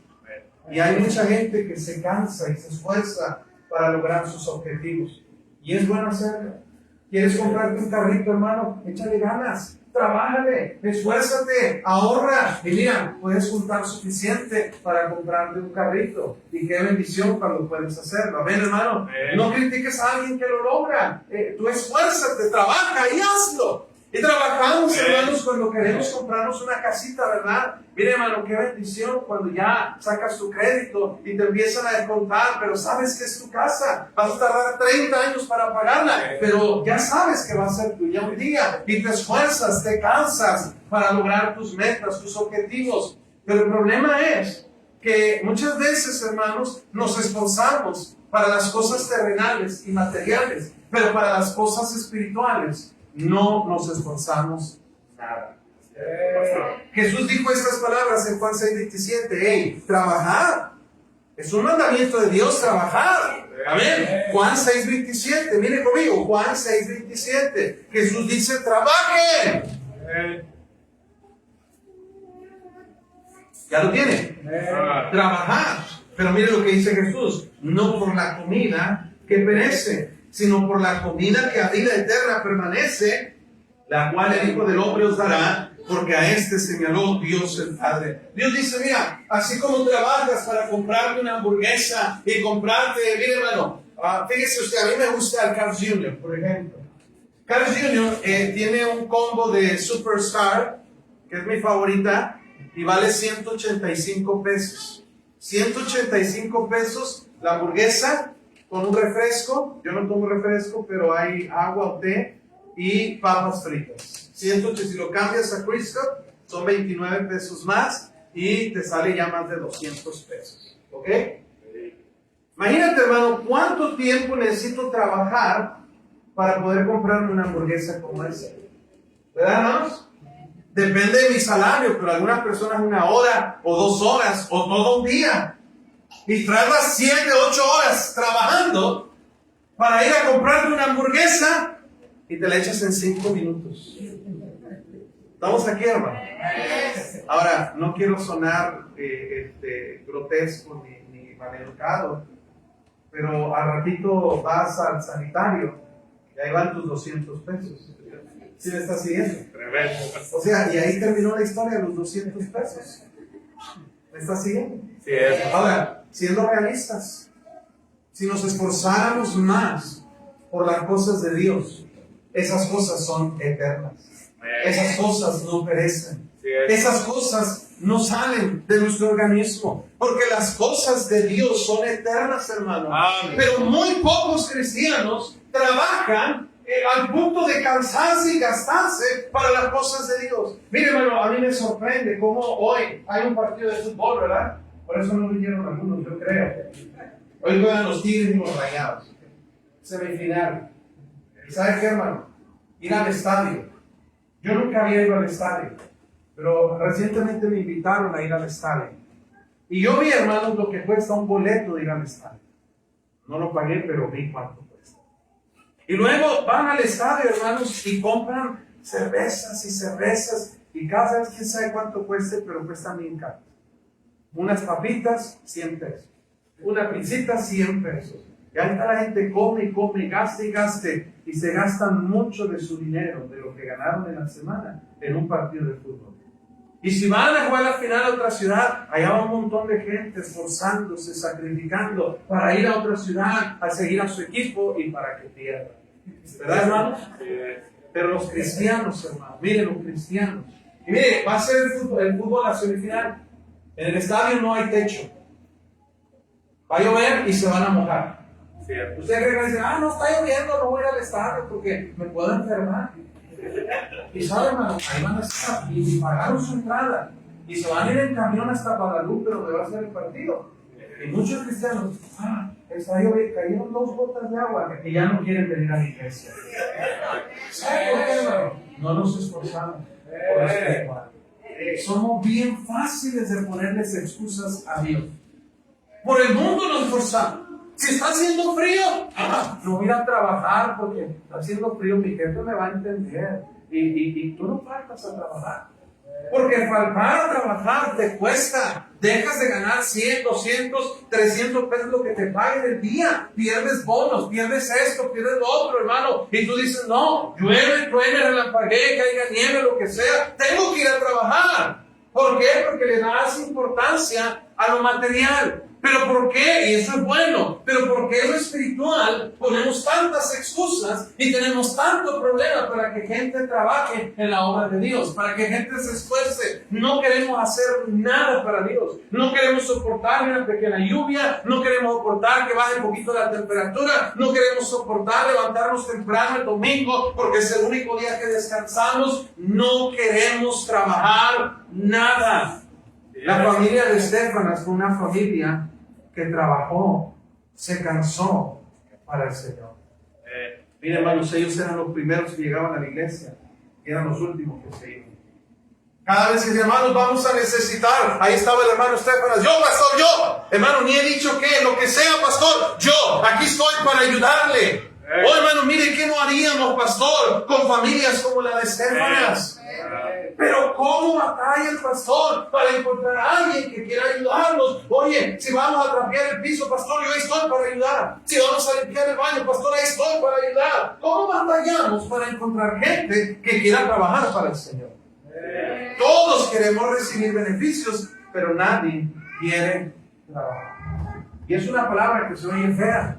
Y hay mucha gente que se cansa y se esfuerza para lograr sus objetivos. Y es bueno hacerlo. ¿Quieres comprarte un carrito, hermano? Échale ganas, trabájale, esfuérzate, ahorra. Y mira, puedes juntar suficiente para comprarte un carrito. Y qué bendición cuando puedes hacerlo. Amén, hermano. No critiques a alguien que lo logra. Tú esfuérzate, trabaja y hazlo. Y trabajamos, hermanos, cuando queremos comprarnos una casita, ¿verdad? Mire, hermano, qué bendición cuando ya sacas tu crédito y te empiezan a descontar, pero sabes que es tu casa. Vas a tardar 30 años para pagarla, pero ya sabes que va a ser tuya un día. Y te esfuerzas, te cansas para lograr tus metas, tus objetivos. Pero el problema es que muchas veces, hermanos, nos esforzamos para las cosas terrenales y materiales, pero para las cosas espirituales no nos esforzamos nada. Jesús dijo estas palabras en Juan 6:27. Hey, trabajar. Es un mandamiento de Dios, trabajar. Amén. Juan 6:27. Mire conmigo, Juan 6:27. Jesús dice, trabajen. ¿Ya lo tiene? Trabajar. Pero mire lo que dice Jesús. No por la comida que perece, sino por la comida que a vida eterna permanece, la cual el Hijo del Hombre os dará, porque a este señaló Dios el Padre. Dios dice, mira, así como trabajas para comprarte una hamburguesa y comprarte, mire hermano, fíjese usted, a mí me gusta el Carl's Jr., por ejemplo. Carl's Jr. Tiene un combo de Superstar, que es mi favorita, y vale 185 pesos. 185 pesos la hamburguesa, con un refresco. Yo no tomo refresco, pero hay agua o té y papas fritas. 180, si lo cambias a Cristo, son 29 pesos más y te sale ya más de 200 pesos. ¿Ok? Imagínate, hermano, cuánto tiempo necesito trabajar para poder comprarme una hamburguesa como esa. ¿Verdad, hermanos? Depende de mi salario, pero algunas personas 1 hora o 2 horas o todo un día. Y traerlas 7, 8 horas trabajando para ir a comprarte una hamburguesa y te la echas en 5 minutos. ¿Estamos aquí, hermano? Ahora, no quiero sonar grotesco ni maleducado, pero al ratito vas al sanitario y ahí van tus 200 pesos. ¿Sí me estás siguiendo? O sea, y ahí terminó la historia de los 200 pesos. ¿Me estás siguiendo? Sí, es. Ahora, siendo realistas, si nos esforzáramos más por las cosas de Dios, esas cosas son eternas. Esas cosas no perecen. Esas cosas no salen de nuestro organismo, porque las cosas de Dios son eternas, hermano. Amén. Pero muy pocos cristianos trabajan al punto de cansarse y gastarse para las cosas de Dios. Mire, hermano, a mí me sorprende cómo hoy hay un partido de fútbol, ¿verdad? Por eso no vinieron algunos, yo creo. Hoy juegan los Tigres y los Rayados. Semifinal. ¿Y sabe qué, hermano? Ir al estadio. Yo nunca había ido al estadio, pero recientemente me invitaron a ir al estadio. Y yo vi, hermanos, lo que cuesta un boleto de ir al estadio. No lo pagué, pero vi cuánto cuesta. Y luego van al estadio, hermanos, y compran cervezas y cervezas. Y cada vez quién sabe cuánto cueste, pero cuestan bien caros. Unas papitas, 100 pesos. Una pizzita, 100 pesos. Y ahí está la gente, come y come, gaste y gaste. Y se gastan mucho de su dinero, de lo que ganaron en la semana, en un partido de fútbol. Y si van a jugar la final a otra ciudad, allá va un montón de gente esforzándose, sacrificando para ir a otra ciudad, a seguir a su equipo y para que pierda. ¿Verdad, hermano? Pero los cristianos, hermano, miren los cristianos. Y mire, va a ser el fútbol la semifinal. En el estadio no hay techo. Va a llover y se van a mojar. Cierto. Usted cree que dice, no está lloviendo, no voy a ir al estadio porque me puedo enfermar. Y saben, hermano, ahí van a estar y pagaron su entrada y se van a ir en camión hasta Guadalupe donde va a ser el partido. Y muchos cristianos, está lloviendo, cayeron 2 gotas de agua y ya no quieren venir a la iglesia. ¿Saben por qué, hermano? No nos esforzamos por este igual. Somos bien fáciles de ponerles excusas a Dios. Por el mundo nos esforzamos. Si está haciendo frío, no voy a ir a trabajar porque está haciendo frío, mi jefe me va a entender. Y tú no faltas a trabajar. Porque faltar a trabajar te cuesta. Dejas de ganar 100, 200, 300 pesos lo que te paguen el día. Pierdes bonos, pierdes esto, pierdes lo otro, hermano. Y tú dices, no, llueve, truene, relampaguee, caiga nieve, lo que sea. Tengo que ir a trabajar. ¿Por qué? Porque le das importancia a lo material. ¿Pero por qué? Y eso es bueno. Pero porque en lo espiritual ponemos tantas excusas y tenemos tantos problemas para que gente trabaje en la obra de Dios, para que gente se esfuerce. No queremos hacer nada para Dios. No queremos soportar una pequeña lluvia. No queremos soportar que baje un poquito la temperatura. No queremos soportar levantarnos temprano el domingo porque es el único día que descansamos. No queremos trabajar nada. La familia de Estefanas fue una familia que trabajó, se cansó para el Señor. Miren, hermanos, ellos eran los primeros que llegaban a la iglesia y eran los últimos que se iban. Cada vez que decían, hermanos, vamos a necesitar, ahí estaba el hermano Estefanas, yo, pastor, yo, hermano, ni he dicho que, lo que sea, pastor, yo, aquí estoy para ayudarle. Oh, hermano, mire, ¿qué no haríamos, pastor, con familias como la de Estefanas? Pero ¿cómo batalla el pastor para encontrar a alguien que quiera ayudarnos? Oye, si vamos a trapear el piso, pastor, yo ahí estoy para ayudar. Si vamos a limpiar el baño, pastor, ahí estoy para ayudar. ¿Cómo batallamos para encontrar gente que quiera trabajar para el Señor? Todos queremos recibir beneficios, pero nadie quiere trabajar. Y es una palabra que se oye fea,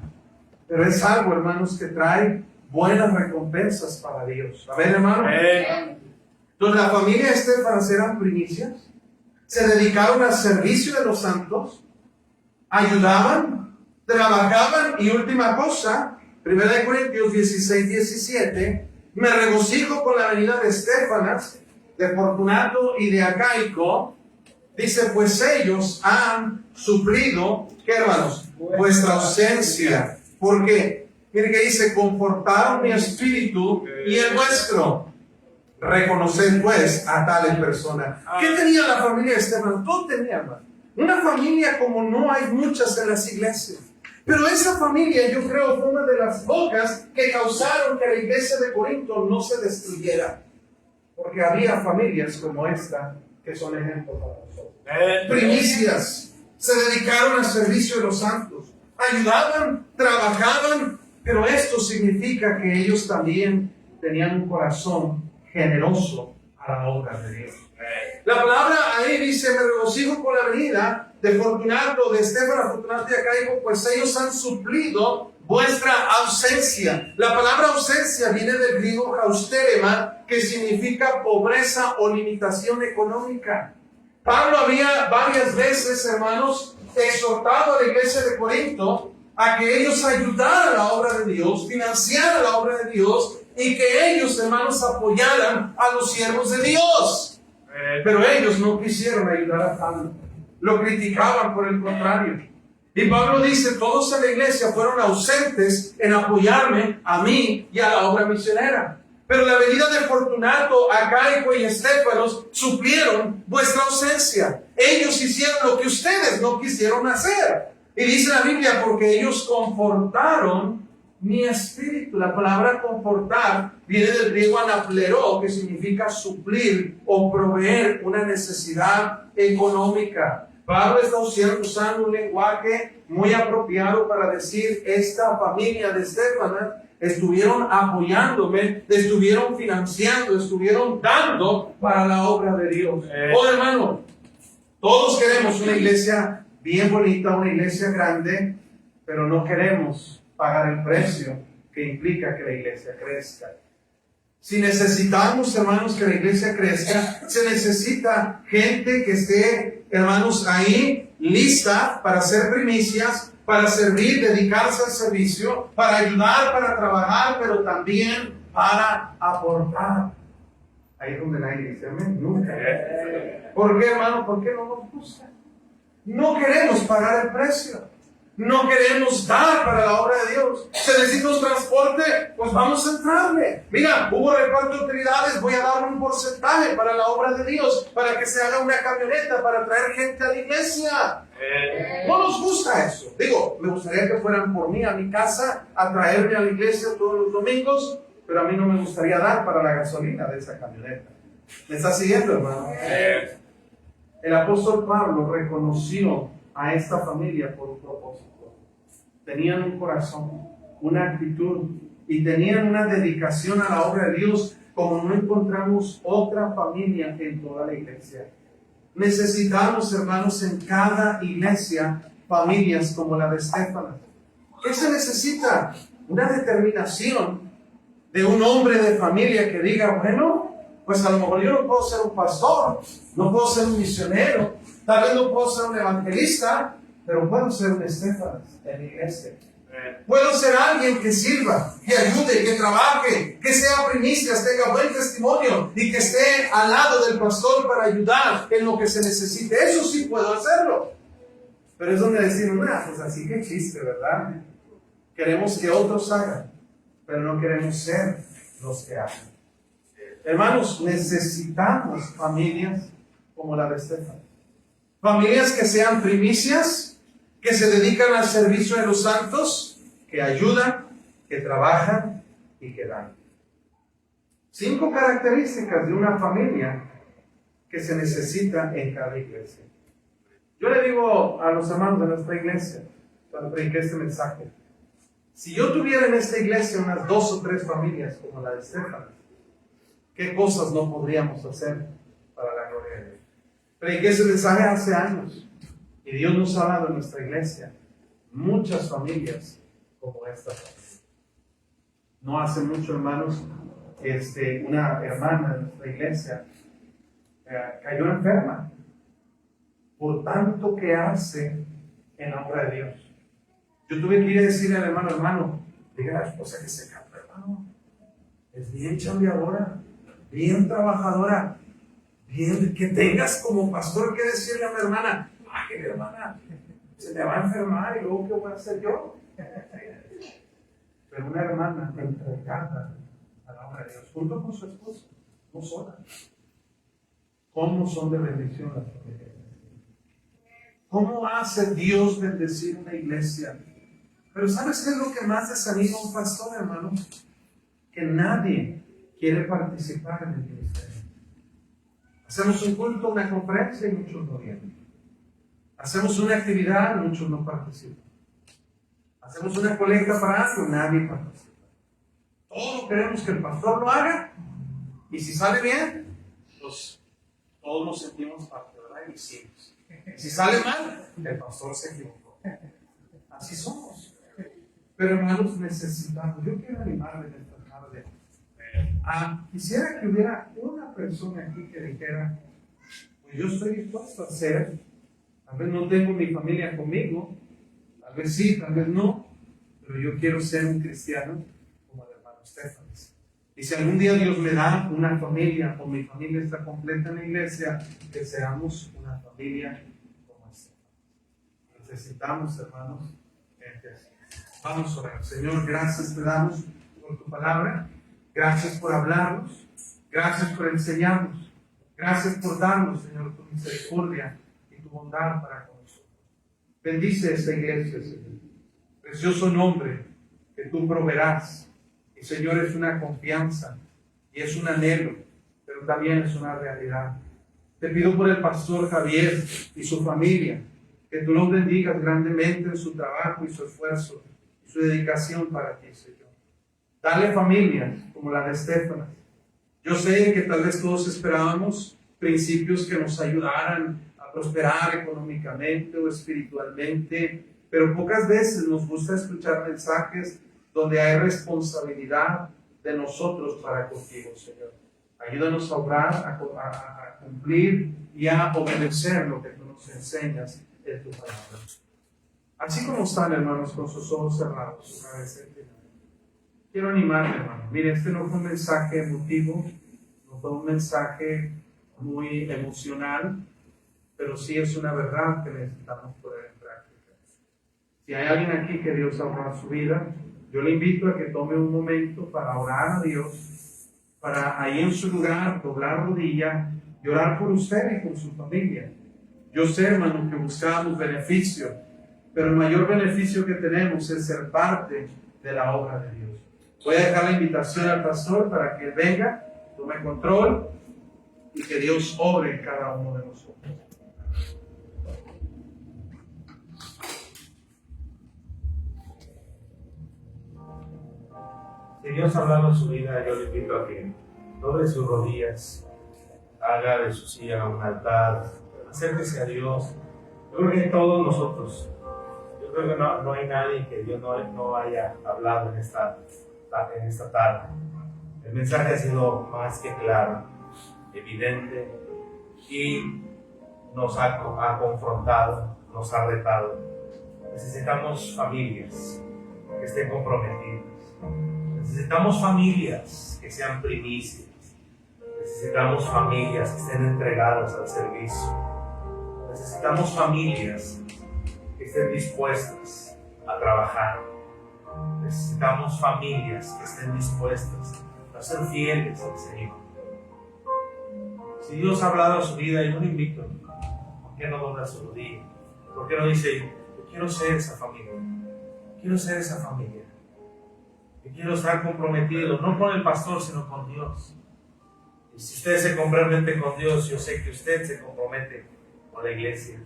pero es algo, hermanos, que trae buenas recompensas para Dios. A ver, hermano. Entonces, la familia de Estefanas eran primicias, se dedicaron al servicio de los santos, ayudaban, trabajaban y última cosa, 1 Corintios 16, 17, me regocijo con la venida de Estefanas, de Fortunato y de Acaico, dice, pues ellos han suplido, ¿qué, hermanos? Vuestra ausencia. ¿Por qué? Mire que dice, confortaron mi espíritu y el vuestro. Reconocer pues a tales personas. ¿Qué tenía la familia de Estefanas? Todo tenía, hermano. Una familia como no hay muchas en las iglesias. Pero esa familia, yo creo, fue una de las pocas que causaron que la iglesia de Corinto no se destruyera. Porque había familias como esta que son ejemplos para nosotros. Primicias, se dedicaron al servicio de los santos, ayudaban, trabajaban, pero esto significa que ellos también tenían un corazón generoso a la obra de Dios. La palabra ahí dice, me regocijo por la venida de Fortunato, de Estéfano, Fortunato y Acaico, pues ellos han suplido vuestra ausencia. La palabra ausencia viene del griego hausterema, que significa pobreza o limitación económica. Pablo había varias veces, hermanos, exhortado a la iglesia de Corinto a que ellos ayudaran a la obra de Dios, financiaran la obra de Dios y que ellos, hermanos, apoyaran a los siervos de Dios. Pero ellos no quisieron ayudar a Pablo. Lo criticaban por el contrario. Y Pablo dice, todos en la iglesia fueron ausentes en apoyarme a mí y a la obra misionera. Pero la venida de Fortunato, Acaico y Estéfanos suplieron vuestra ausencia. Ellos hicieron lo que ustedes no quisieron hacer. Y dice la Biblia, porque ellos confortaron mi espíritu. La palabra confortar viene del griego anapleró, que significa suplir o proveer una necesidad económica. Pablo está usando un lenguaje muy apropiado para decir, esta familia de Estéfanas estuvieron apoyándome, estuvieron financiando, estuvieron dando para la obra de Dios. Oh, hermano, todos queremos una iglesia bien bonita, una iglesia grande, pero no queremos pagar el precio que implica que la iglesia crezca. Si necesitamos, hermanos, que la iglesia crezca, se necesita gente que esté, hermanos, ahí lista para hacer primicias, para servir, dedicarse al servicio, para ayudar, para trabajar, pero también para aportar. Ahí es donde nadie dice amén, nunca. ¿Por qué, hermano? ¿Por qué no nos gusta? No queremos pagar el precio. No queremos dar para la obra de Dios. Se necesita un transporte, pues vamos a entrarle. Mira, hubo reparto de utilidades, voy a dar un porcentaje para la obra de Dios, para que se haga una camioneta, para traer gente a la iglesia. No nos gusta eso. Digo, me gustaría que fueran por mí a mi casa a traerme a la iglesia todos los domingos, pero a mí no me gustaría dar para la gasolina de esa camioneta. ¿Me está siguiendo, hermano? El apóstol Pablo reconoció a esta familia por un propósito. Tenían un corazón, una actitud y tenían una dedicación a la obra de Dios como no encontramos otra familia en toda la iglesia. Necesitamos, hermanos, en cada iglesia familias como la de Estéfanas. ¿Qué se necesita? Una determinación de un hombre de familia que diga, bueno, pues a lo mejor yo no puedo ser un pastor, no puedo ser un misionero, tal vez no puedo ser un evangelista, pero puedo ser un Estéfanas en la iglesia. Puedo ser alguien que sirva, que ayude, que trabaje, que sea primicias, tenga buen testimonio y que esté al lado del pastor para ayudar en lo que se necesite. Eso sí puedo hacerlo. Pero es donde decimos, pues así que chiste, ¿verdad? Queremos que otros hagan, pero no queremos ser los que hagan. Hermanos, necesitamos familias como la de Estéfanas. Familias que sean primicias, que se dedican al servicio de los santos, que ayudan, que trabajan y que dan. 5 características de una familia que se necesita en cada iglesia. Yo le digo a los hermanos de nuestra iglesia, cuando prediqué este mensaje, si yo tuviera en esta iglesia unas 2 o 3 familias como la de Estéfanas, ¿qué cosas no podríamos hacer para la gloria de Dios? Prediqué ese mensaje hace años y Dios nos ha dado en nuestra iglesia muchas familias como esta familia. No hace mucho, hermanos, una hermana de nuestra iglesia cayó enferma por tanto que hace en la obra de Dios. Yo tuve que ir a decirle al hermano, diga a la esposa que se cambie, hermano. Es bien chambeadora, bien trabajadora, bien, que tengas como pastor que decirle a mi hermana, que mi hermana se me va a enfermar y luego ¿qué voy a hacer yo? Pero una hermana entregada a la obra de Dios, junto con su esposa, no sola. ¿Cómo son de bendición las familias? ¿Cómo hace Dios bendecir una iglesia? Pero ¿sabes qué es lo que más desanima a un pastor, hermano? Que nadie quiere participar en el ministerio. Hacemos un culto, una conferencia y muchos no vienen. Hacemos una actividad, muchos no participan. Hacemos una colecta para algo, nadie participa. Todos queremos que el pastor lo haga y si sale bien, pues todos nos sentimos parte, ¿verdad? Y hicimos. Si sale mal, el pastor se equivocó. Así somos. Pero hermanos, necesitamos, yo quiero animarles en esta tarde. Quisiera que hubiera una persona aquí que dijera, pues yo estoy dispuesto a hacer, tal vez no tengo mi familia conmigo, tal vez sí, tal vez no, pero yo quiero ser un cristiano como el hermano Estefanes. Y si algún día Dios me da una familia, o mi familia está completa en la iglesia, que seamos una familia como Estefanes. Necesitamos, hermanos, gente así. Vamos a orar. Señor, gracias te damos por tu palabra. Gracias por hablarnos. Gracias por enseñarnos. Gracias por darnos, Señor, tu misericordia y tu bondad para con nosotros. Bendice esta iglesia, Señor. Precioso nombre que tú proveerás. Y, Señor, es una confianza y es un anhelo, pero también es una realidad. Te pido por el pastor Javier y su familia, que tú los bendigas grandemente en su trabajo y su esfuerzo y su dedicación para ti, Señor. Dale familias como la de Estefanas. Yo sé que tal vez todos esperábamos principios que nos ayudaran a prosperar económicamente o espiritualmente, pero pocas veces nos gusta escuchar mensajes donde hay responsabilidad de nosotros para contigo, Señor. Ayúdanos a obrar, a cumplir y a obedecer lo que tú nos enseñas en tu palabra. Así como están, hermanos, con sus ojos cerrados, su cabeza inclinada. Quiero animarle, hermano. Mire, este no fue un mensaje emotivo, no fue un mensaje muy emocional, pero sí es una verdad que necesitamos poner en práctica. Si hay alguien aquí que Dios ha obrado su vida, yo le invito a que tome un momento para orar a Dios, para ahí en su lugar doblar rodilla y orar por usted y por su familia. Yo sé, hermano, que buscamos beneficio, pero el mayor beneficio que tenemos es ser parte de la obra de Dios. Voy a dejar la invitación al pastor para que él venga, tome control y que Dios obre en cada uno de nosotros. Si Dios ha hablado en su vida, yo le invito a que doble sus rodillas, haga de su silla un altar, acérquese a Dios. Yo creo que todos nosotros, yo creo que no hay nadie que Dios no haya hablado en esta tarde. El mensaje ha sido más que claro, evidente y nos ha confrontado, nos ha retado. Necesitamos familias que estén comprometidas. Necesitamos familias que sean primicias. Necesitamos familias que estén entregadas al servicio. Necesitamos familias que estén dispuestas a trabajar. Necesitamos familias que estén dispuestas a ser fieles al Señor. Si Dios ha hablado a su vida, yo le invito, ¿por qué no dobla su rodilla? ¿Por qué no dice, yo quiero ser esa familia? Quiero ser esa familia. Yo quiero estar comprometido, no con el pastor, sino con Dios. Y si usted se compromete con Dios, yo sé que usted se compromete con la iglesia,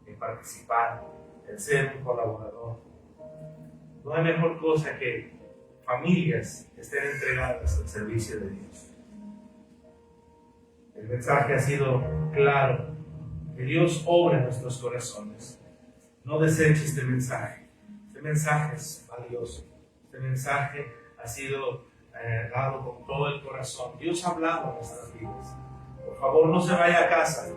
en participar, en ser un colaborador. No hay mejor cosa que familias que estén entregadas al servicio de Dios. El mensaje ha sido claro, que Dios obra en nuestros corazones. No deseche este mensaje. Este mensaje es valioso. Este mensaje ha sido dado con todo el corazón. Dios ha hablado en nuestras vidas. Por favor, no se vaya a casa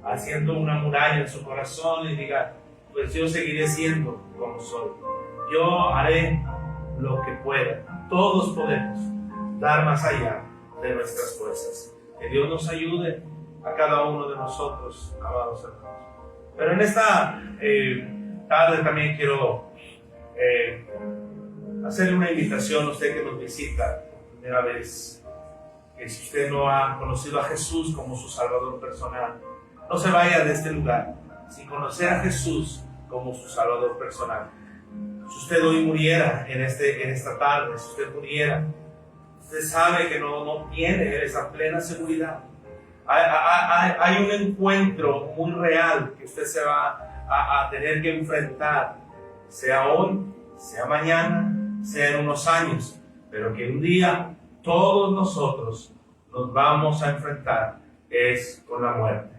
haciendo una muralla en su corazón y diga, pues yo seguiré siendo como soy. Yo haré lo que pueda. Todos podemos dar más allá de nuestras fuerzas. Que Dios nos ayude a cada uno de nosotros, amados hermanos. Pero en esta tarde también quiero hacerle una invitación a usted que nos visita por primera vez, que si usted no ha conocido a Jesús como su Salvador personal, no se vaya de este lugar sin conocer a Jesús como su Salvador personal. Si usted hoy muriera en esta tarde, si usted muriera, usted sabe que no tiene esa plena seguridad. Hay un encuentro muy real que usted se va a tener que enfrentar, sea hoy, sea mañana, sea en unos años, pero que un día todos nosotros nos vamos a enfrentar es con la muerte.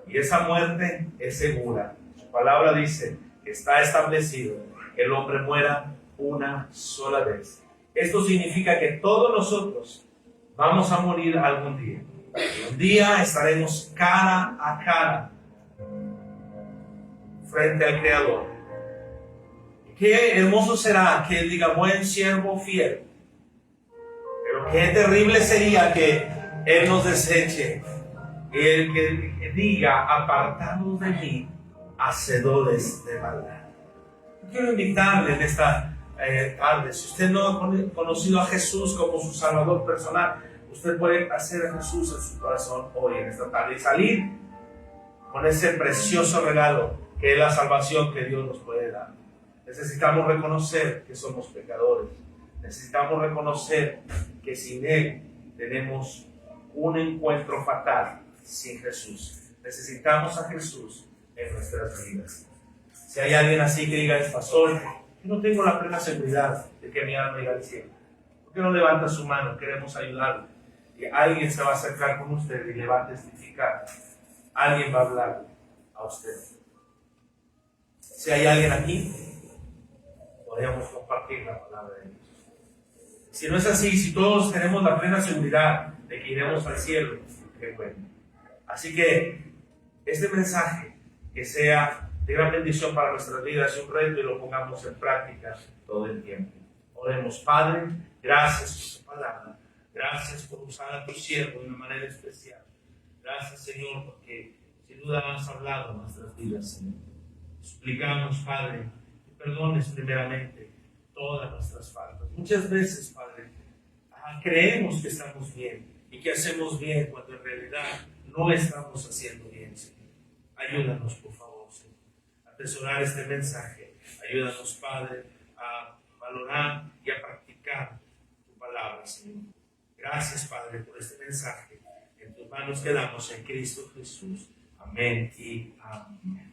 Y esa muerte es segura. Su palabra dice que está establecido que el hombre muera una sola vez. Esto significa que todos nosotros vamos a morir algún día. Un día estaremos cara a cara frente al Creador. Qué hermoso será que Él diga, buen siervo fiel. Pero qué terrible sería que Él nos deseche. El que diga, apartados de mí, hacedores de maldad. Quiero invitarle en esta tarde, si usted no ha conocido a Jesús como su Salvador personal, usted puede hacer a Jesús en su corazón hoy, en esta tarde, y salir con ese precioso regalo que es la salvación que Dios nos puede dar. Necesitamos reconocer que somos pecadores. Necesitamos reconocer que sin Él tenemos un encuentro fatal sin Jesús. Necesitamos a Jesús en nuestras vidas. Si hay alguien así que diga, pastor, yo no tengo la plena seguridad de que mi alma irá al cielo, ¿por qué no levanta su mano? Queremos ayudarle. Y alguien se va a acercar con usted y le va a testificar. Alguien va a hablar a usted. Si hay alguien aquí, podríamos compartir la palabra de Dios. Si no es así, si todos tenemos la plena seguridad de que iremos al cielo, qué bueno. Así que este mensaje que sea de gran bendición para nuestras vidas y un reto, y lo pongamos en práctica todo el tiempo. Oremos. Padre, gracias por tu palabra. Gracias por usar a tu siervo de una manera especial. Gracias, Señor, porque sin duda has hablado en nuestras vidas, Señor. Suplicamos, Padre, que perdones primeramente todas nuestras faltas. Muchas veces, Padre, creemos que estamos bien y que hacemos bien cuando en realidad no estamos haciendo bien, Señor. Ayúdanos, por favor, Señor, a atesorar este mensaje. Ayúdanos, Padre, a valorar y a practicar tu palabra, Señor. Gracias, Padre, por este mensaje. En tus manos quedamos en Cristo Jesús. Amén y amén.